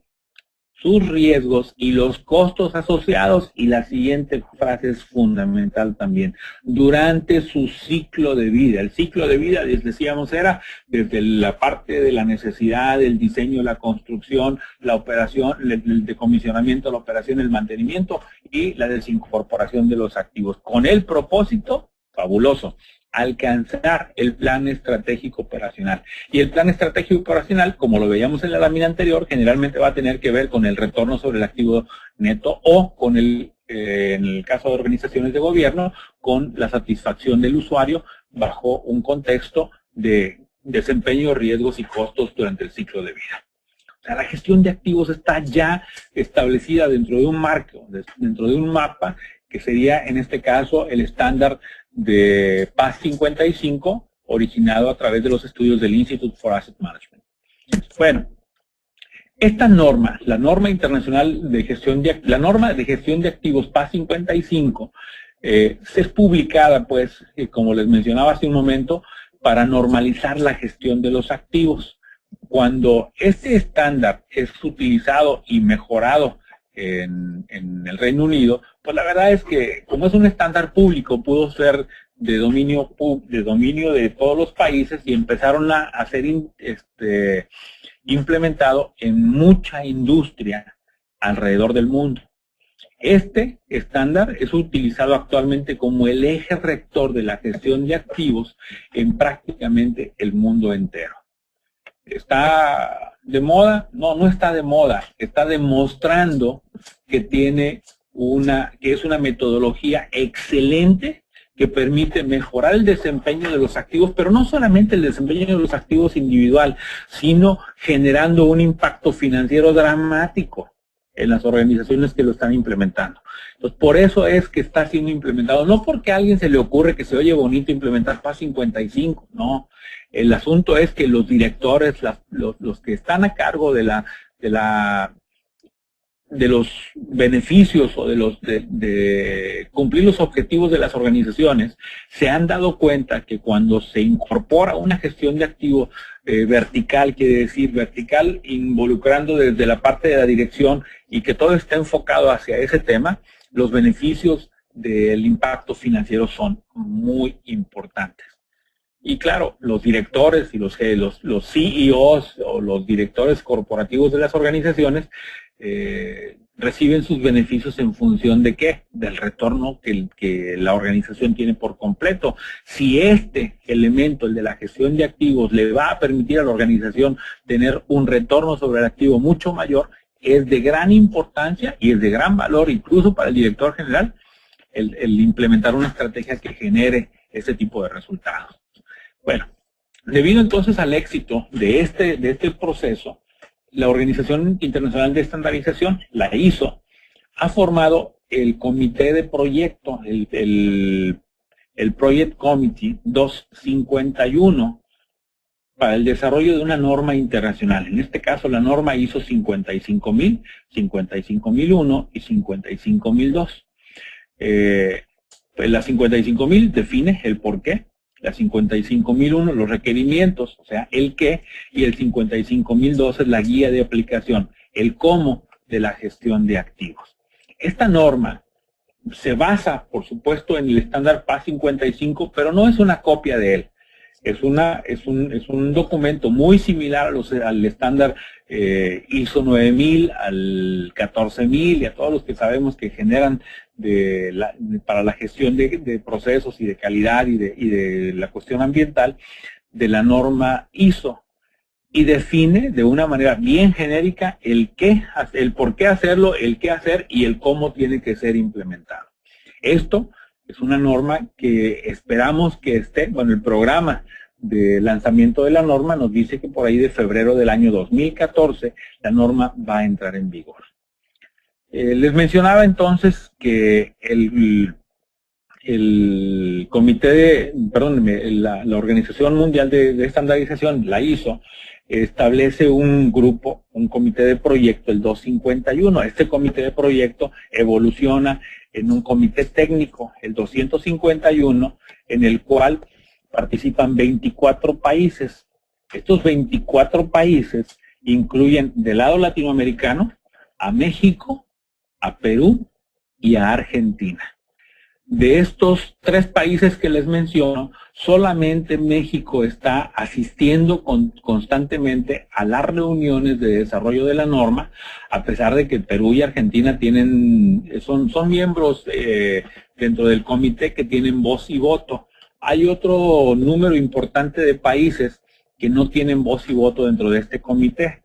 sus riesgos y los costos asociados. Y la siguiente frase es fundamental también: durante su ciclo de vida. El ciclo de vida, les decíamos, era desde la parte de la necesidad, el diseño, la construcción, la operación, el decomisionamiento, la operación, el mantenimiento y la desincorporación de los activos. Con el propósito, fabuloso, alcanzar el plan estratégico operacional. Y el plan estratégico operacional, como lo veíamos en la lámina anterior, generalmente va a tener que ver con el retorno sobre el activo neto, o con en el caso de organizaciones de gobierno, con la satisfacción del usuario bajo un contexto de desempeño, riesgos y costos durante el ciclo de vida. O sea, la gestión de activos está ya establecida dentro de un marco, dentro de un mapa, que sería en este caso el estándar de PAS 55, originado a través de los estudios del Institute for Asset Management. Bueno, esta norma, la norma internacional de gestión la norma de gestión de activos PAS 55, es publicada, pues, como les mencionaba hace un momento, para normalizar la gestión de los activos. Cuando este estándar es utilizado y mejorado en el Reino Unido, pues la verdad es que, como es un estándar público, pudo ser de dominio de todos los países, y empezaron a ser implementado en mucha industria alrededor del mundo. Este estándar es utilizado actualmente como el eje rector de la gestión de activos en prácticamente el mundo entero. ¿Está de moda? No, no está de moda. Está demostrando que tiene que es una metodología excelente que permite mejorar el desempeño de los activos, pero no solamente el desempeño de los activos individual, sino generando un impacto financiero dramático en las organizaciones que lo están implementando. Entonces, por eso es que está siendo implementado, no porque a alguien se le ocurre que se oye bonito implementar PAS 55, no. El asunto es que los directores, los que están a cargo de los beneficios o de cumplir los objetivos de las organizaciones, se han dado cuenta que cuando se incorpora una gestión de activos vertical, quiere decir vertical involucrando desde la parte de la dirección y que todo está enfocado hacia ese tema, los beneficios del impacto financiero son muy importantes. Y claro, los directores y los CEOs o los directores corporativos de las organizaciones reciben sus beneficios en función de ¿qué? Del retorno que la organización tiene por completo. Si este elemento, el de la gestión de activos, le va a permitir a la organización tener un retorno sobre el activo mucho mayor, es de gran importancia y es de gran valor, incluso para el director general, el implementar una estrategia que genere ese tipo de resultados. Bueno, debido entonces al éxito de este proceso, la Organización Internacional de Estandarización, la ISO, ha formado el comité de proyecto, el Project Committee 251, para el desarrollo de una norma internacional. En este caso, la norma ISO 55000, 55001 y 55002. La 55000 define el por qué. La 55001, los requerimientos, o sea, el qué, y el 55002 es la guía de aplicación, el cómo de la gestión de activos. Esta norma se basa, por supuesto, en el estándar PAS 55, pero no es una copia de él. Es un documento muy similar al estándar ISO 9000, al 14000 y a todos los que sabemos que generan para la gestión de procesos y de calidad y de la cuestión ambiental de la norma ISO. Y define de una manera bien genérica el por qué hacerlo, el qué hacer y el cómo tiene que ser implementado. Esto es una norma que esperamos que esté, bueno, el programa de lanzamiento de la norma nos dice que por ahí de febrero del año 2014 la norma va a entrar en vigor. Les mencionaba entonces que el comité la Organización Mundial de Estandarización, la ISO, establece un grupo, un comité de proyecto, el 251. Este comité de proyecto evoluciona en un comité técnico, el 251, en el cual participan 24 países. Estos 24 países incluyen del lado latinoamericano a México, a Perú y a Argentina. De estos 3 países que les menciono, solamente México está asistiendo constantemente a las reuniones de desarrollo de la norma, a pesar de que Perú y Argentina son miembros dentro del comité que tienen voz y voto. Hay otro número importante de países que no tienen voz y voto dentro de este comité.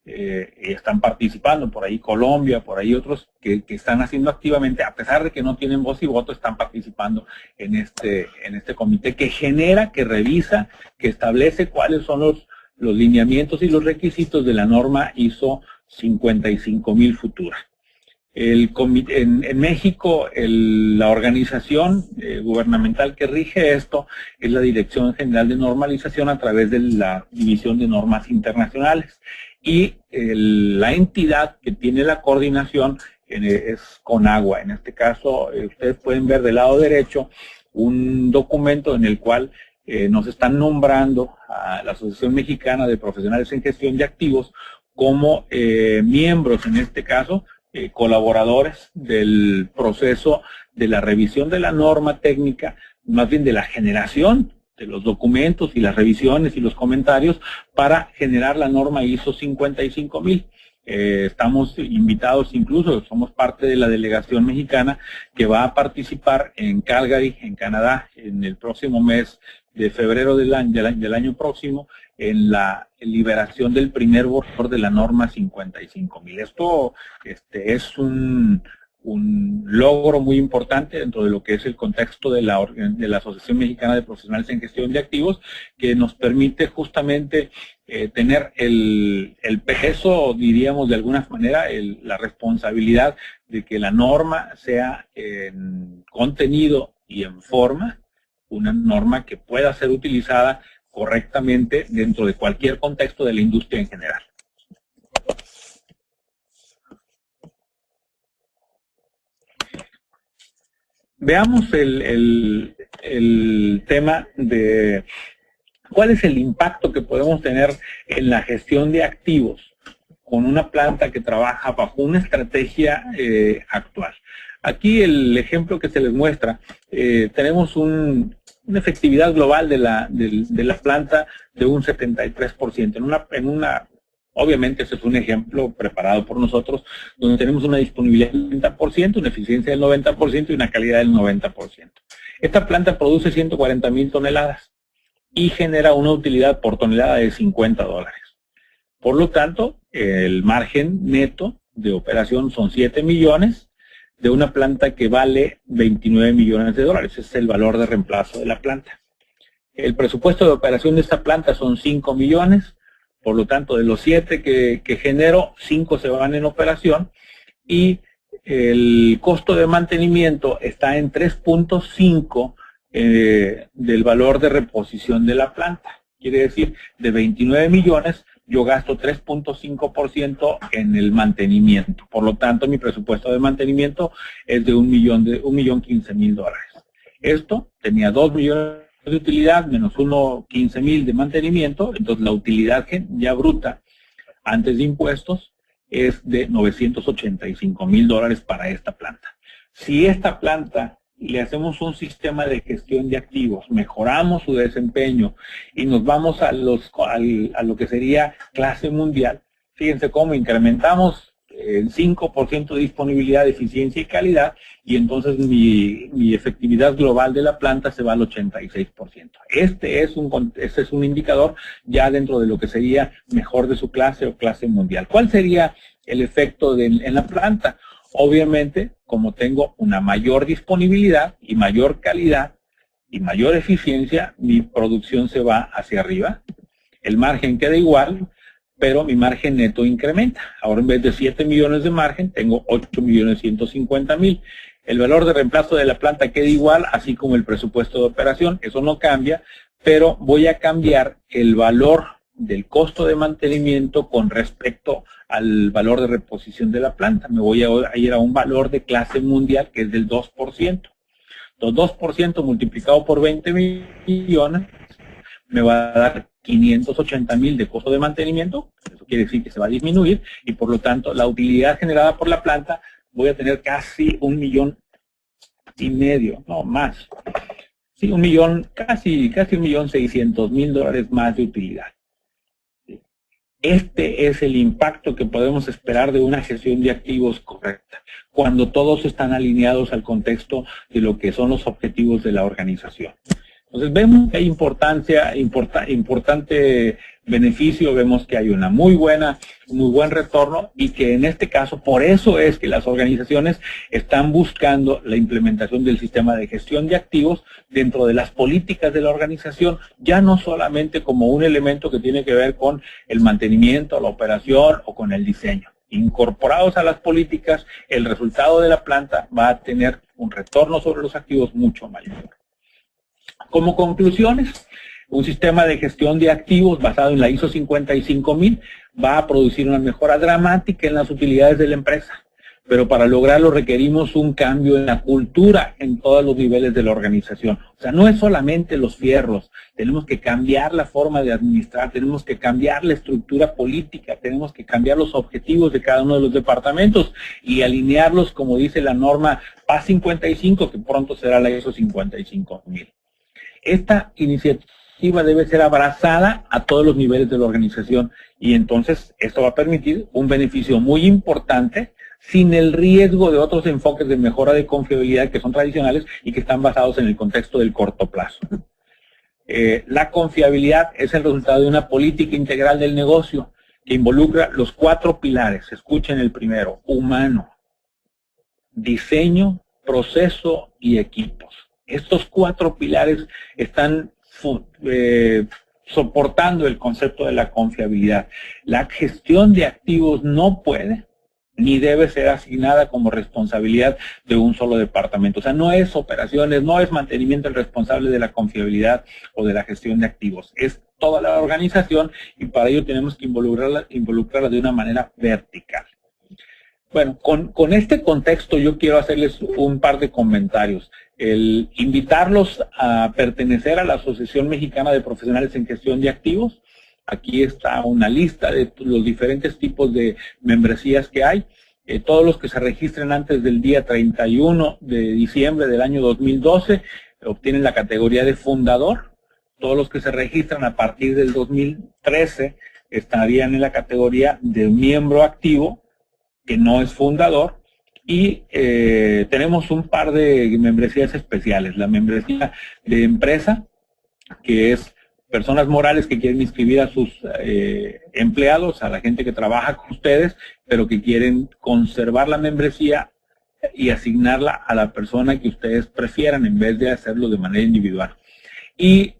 Están participando, por ahí Colombia, por ahí otros que están haciendo activamente, a pesar de que no tienen voz y voto, están participando en este comité que genera, que revisa, que establece cuáles son los lineamientos y los requisitos de la norma ISO 55000 futura. En México, la organización gubernamental que rige esto es la Dirección General de Normalización a través de la División de Normas Internacionales. Y la entidad que tiene la coordinación es CONAGUA. En este caso, ustedes pueden ver del lado derecho un documento en el cual nos están nombrando a la Asociación Mexicana de Profesionales en Gestión de Activos como miembros, en este caso, colaboradores del proceso de la revisión de la norma técnica, más bien de la generación de los documentos y las revisiones y los comentarios para generar la norma ISO 55000. Estamos invitados, incluso somos parte de la delegación mexicana que va a participar en Calgary, en Canadá, en el próximo mes de febrero del año próximo, en la liberación del primer borrador de la norma 55000. Esto es un logro muy importante dentro de lo que es el contexto de la Asociación Mexicana de Profesionales en Gestión de Activos, que nos permite justamente tener el peso, diríamos de alguna manera, la responsabilidad de que la norma sea en contenido y en forma, una norma que pueda ser utilizada correctamente dentro de cualquier contexto de la industria en general. Veamos el tema de cuál es el impacto que podemos tener en la gestión de activos con una planta que trabaja bajo una estrategia actual. Aquí el ejemplo que se les muestra, tenemos una efectividad global de la planta de un 73%. Obviamente ese es un ejemplo preparado por nosotros, donde tenemos una disponibilidad del 90%, una eficiencia del 90% y una calidad del 90%. Esta planta produce 140,000 toneladas y genera una utilidad por tonelada de $50. Por lo tanto, el margen neto de operación son 7 millones de una planta que vale 29 millones de dólares. Ese es el valor de reemplazo de la planta. El presupuesto de operación de esta planta son 5 millones. Por lo tanto, de los 7 que genero, 5 se van en operación y el costo de mantenimiento está en 3.5 del valor de reposición de la planta. Quiere decir, de 29 millones, yo gasto 3.5% en el mantenimiento. Por lo tanto, mi presupuesto de mantenimiento es de $1,015,000. Esto tenía 2 millones de utilidad menos 1,15,000 de mantenimiento, entonces la utilidad ya bruta antes de impuestos es de $985,000 para esta planta. Si esta planta le hacemos un sistema de gestión de activos, mejoramos su desempeño y nos vamos a lo que sería clase mundial, fíjense cómo incrementamos el 5% de disponibilidad, eficiencia y calidad, y entonces mi efectividad global de la planta se va al 86%. Este es un indicador ya dentro de lo que sería mejor de su clase o clase mundial. ¿Cuál sería el efecto en la planta? Obviamente, como tengo una mayor disponibilidad y mayor calidad y mayor eficiencia, mi producción se va hacia arriba, el margen queda igual, pero mi margen neto incrementa. Ahora en vez de 7 millones de margen, tengo 8,150,000. El valor de reemplazo de la planta queda igual, así como el presupuesto de operación. Eso no cambia, pero voy a cambiar el valor del costo de mantenimiento con respecto al valor de reposición de la planta. Me voy a ir a un valor de clase mundial que es del 2%. Los 2% multiplicado por 20 millones me va a dar 580,000 de costo de mantenimiento. Eso quiere decir que se va a disminuir y por lo tanto la utilidad generada por la planta voy a tener casi 1,5 millones, no más. Sí, casi 1,600,000 más de utilidad. Este es el impacto que podemos esperar de una gestión de activos correcta, cuando todos están alineados al contexto de lo que son los objetivos de la organización. Entonces vemos que hay importante beneficio, vemos que hay muy buen retorno y que en este caso, por eso es que las organizaciones están buscando la implementación del sistema de gestión de activos dentro de las políticas de la organización, ya no solamente como un elemento que tiene que ver con el mantenimiento, la operación o con el diseño. Incorporados a las políticas, el resultado de la planta va a tener un retorno sobre los activos mucho mayor. Como conclusiones, un sistema de gestión de activos basado en la ISO 55000 va a producir una mejora dramática en las utilidades de la empresa, pero para lograrlo requerimos un cambio en la cultura en todos los niveles de la organización. O sea, no es solamente los fierros, tenemos que cambiar la forma de administrar, tenemos que cambiar la estructura política, tenemos que cambiar los objetivos de cada uno de los departamentos y alinearlos, como dice la norma PAS 55, que pronto será la ISO 55000. Esta iniciativa debe ser abrazada a todos los niveles de la organización y entonces esto va a permitir un beneficio muy importante sin el riesgo de otros enfoques de mejora de confiabilidad que son tradicionales y que están basados en el contexto del corto plazo. La confiabilidad es el resultado de una política integral del negocio que involucra los 4 pilares. Escuchen el primero: humano, diseño, proceso y equipos. Estos 4 pilares están soportando el concepto de la confiabilidad. La gestión de activos no puede ni debe ser asignada como responsabilidad de un solo departamento. O sea, no es operaciones, no es mantenimiento el responsable de la confiabilidad o de la gestión de activos. Es toda la organización y para ello tenemos que involucrarla de una manera vertical. Bueno, con este contexto yo quiero hacerles un par de comentarios. El invitarlos a pertenecer a la Asociación Mexicana de Profesionales en Gestión de Activos. Aquí está una lista de los diferentes tipos de membresías que hay. Todos los que se registren antes del día 31 de diciembre del año 2012 obtienen la categoría de fundador. Todos los que se registran a partir del 2013 estarían en la categoría de miembro activo, que no es fundador. Y tenemos un par de membresías especiales. La membresía de empresa, que es personas morales que quieren inscribir a sus empleados, a la gente que trabaja con ustedes, pero que quieren conservar la membresía y asignarla a la persona que ustedes prefieran en vez de hacerlo de manera individual. Y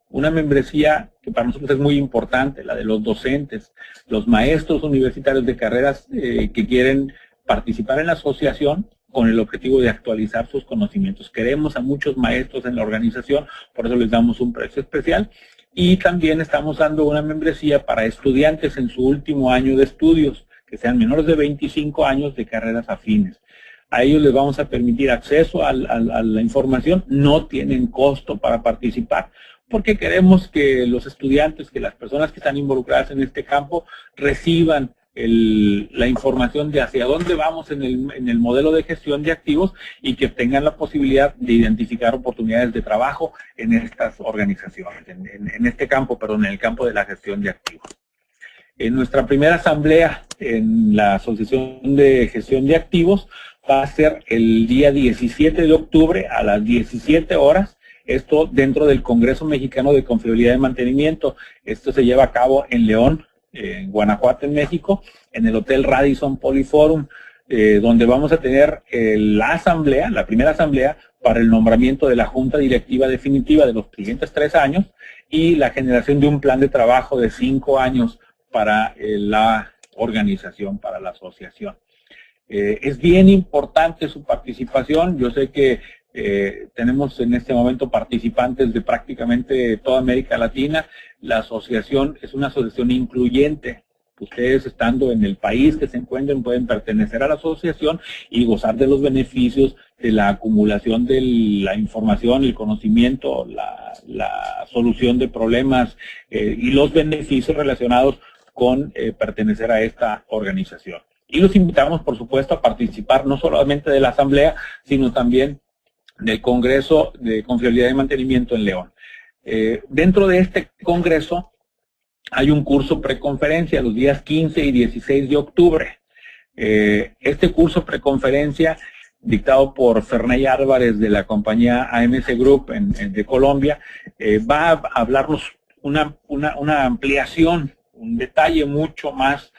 una membresía que para nosotros es muy importante, la de los docentes, los maestros universitarios de carreras que quieren participar en la asociación con el objetivo de actualizar sus conocimientos. Queremos a muchos maestros en la organización, por eso les damos un precio especial. Y también estamos dando una membresía para estudiantes en su último año de estudios, que sean menores de 25 años de carreras afines. A ellos les vamos a permitir acceso a la información, no tienen costo para participar, porque queremos que los estudiantes, que las personas que están involucradas en este campo reciban la información de hacia dónde vamos en el modelo de gestión de activos y que tengan la posibilidad de identificar oportunidades de trabajo en estas organizaciones, en este campo, perdón, en el campo de la gestión de activos. En nuestra primera asamblea en la Asociación de Gestión de Activos va a ser el día 17 de octubre a las 17 horas. Esto dentro del Congreso Mexicano de Confiabilidad y Mantenimiento. Esto se lleva a cabo en León, en Guanajuato, en México, en el Hotel Radisson Poliforum, donde vamos a tener la asamblea, la primera asamblea para el nombramiento de la Junta Directiva Definitiva de los siguientes 3 años y la generación de un plan de trabajo de 5 años para la organización, para la asociación. Es bien importante su participación. Yo sé que tenemos en este momento participantes de prácticamente toda América Latina. La asociación es una asociación incluyente. Ustedes, estando en el país que se encuentren, pueden pertenecer a la asociación y gozar de los beneficios de la acumulación de la información, el conocimiento, la solución de problemas y los beneficios relacionados con pertenecer a esta organización. Y los invitamos, por supuesto, a participar no solamente de la asamblea, sino también del Congreso de Confiabilidad y Mantenimiento en León. Dentro de este congreso hay un curso preconferencia los días 15 y 16 de octubre. Este curso preconferencia, dictado por Ferney Álvarez de la compañía AMC Group de Colombia, va a hablarnos una ampliación, un detalle mucho más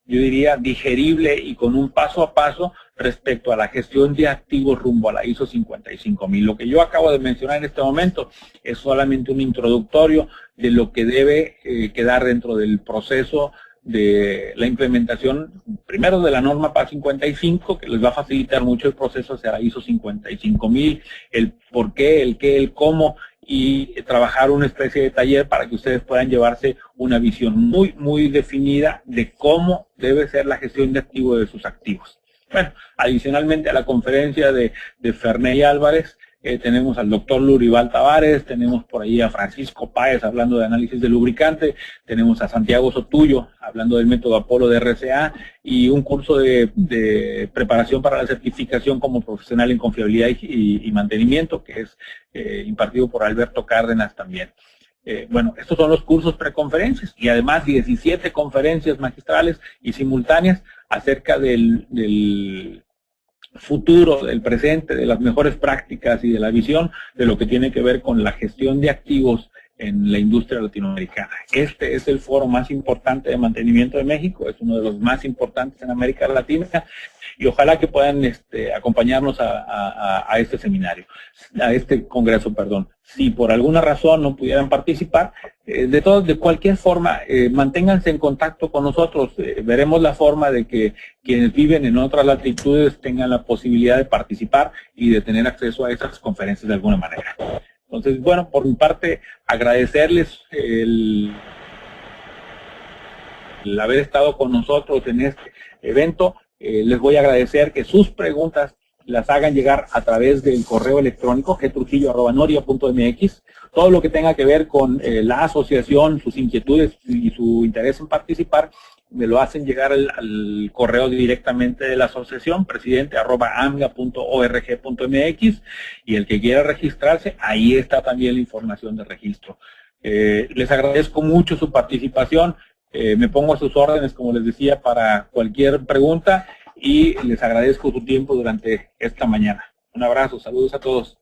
yo diría, digerible y con un paso a paso respecto a la gestión de activos rumbo a la ISO 55000. Lo que yo acabo de mencionar en este momento es solamente un introductorio de lo que debe quedar dentro del proceso de la implementación, primero de la norma PAS 55, que les va a facilitar mucho el proceso hacia la ISO 55000, el por qué, el qué, el cómo, y trabajar una especie de taller para que ustedes puedan llevarse una visión muy definida de cómo debe ser la gestión de activos de sus activos. Bueno, adicionalmente a la conferencia de Ferney Álvarez, tenemos al doctor Lurival Tavares, tenemos por ahí a Francisco Páez hablando de análisis de lubricante, tenemos a Santiago Sotullo hablando del método Apolo de RCA y un curso de preparación para la certificación como profesional en confiabilidad y mantenimiento que es impartido por Alberto Cárdenas también. Bueno, estos son los cursos preconferencias y además 17 conferencias magistrales y simultáneas acerca del futuro, del presente, de las mejores prácticas y de la visión de lo que tiene que ver con la gestión de activos en la industria latinoamericana. Este es el foro más importante de mantenimiento de México, es uno de los más importantes en América Latina, y ojalá que puedan acompañarnos a este seminario, a este congreso, perdón. Si por alguna razón no pudieran participar, de cualquier forma, manténganse en contacto con nosotros. Veremos la forma de que quienes viven en otras latitudes tengan la posibilidad de participar y de tener acceso a esas conferencias de alguna manera. Entonces, bueno, por mi parte, agradecerles el haber estado con nosotros en este evento. Les voy a agradecer que sus preguntas las hagan llegar a través del correo electrónico gtrujillo@noria.mx. Todo lo que tenga que ver con la asociación, sus inquietudes y su interés en participar, me lo hacen llegar al correo directamente de la asociación, presidente@amga.org.mx, y el que quiera registrarse, ahí está también la información de registro. Les agradezco mucho su participación, me pongo a sus órdenes, como les decía, para cualquier pregunta, y les agradezco su tiempo durante esta mañana. Un abrazo, saludos a todos.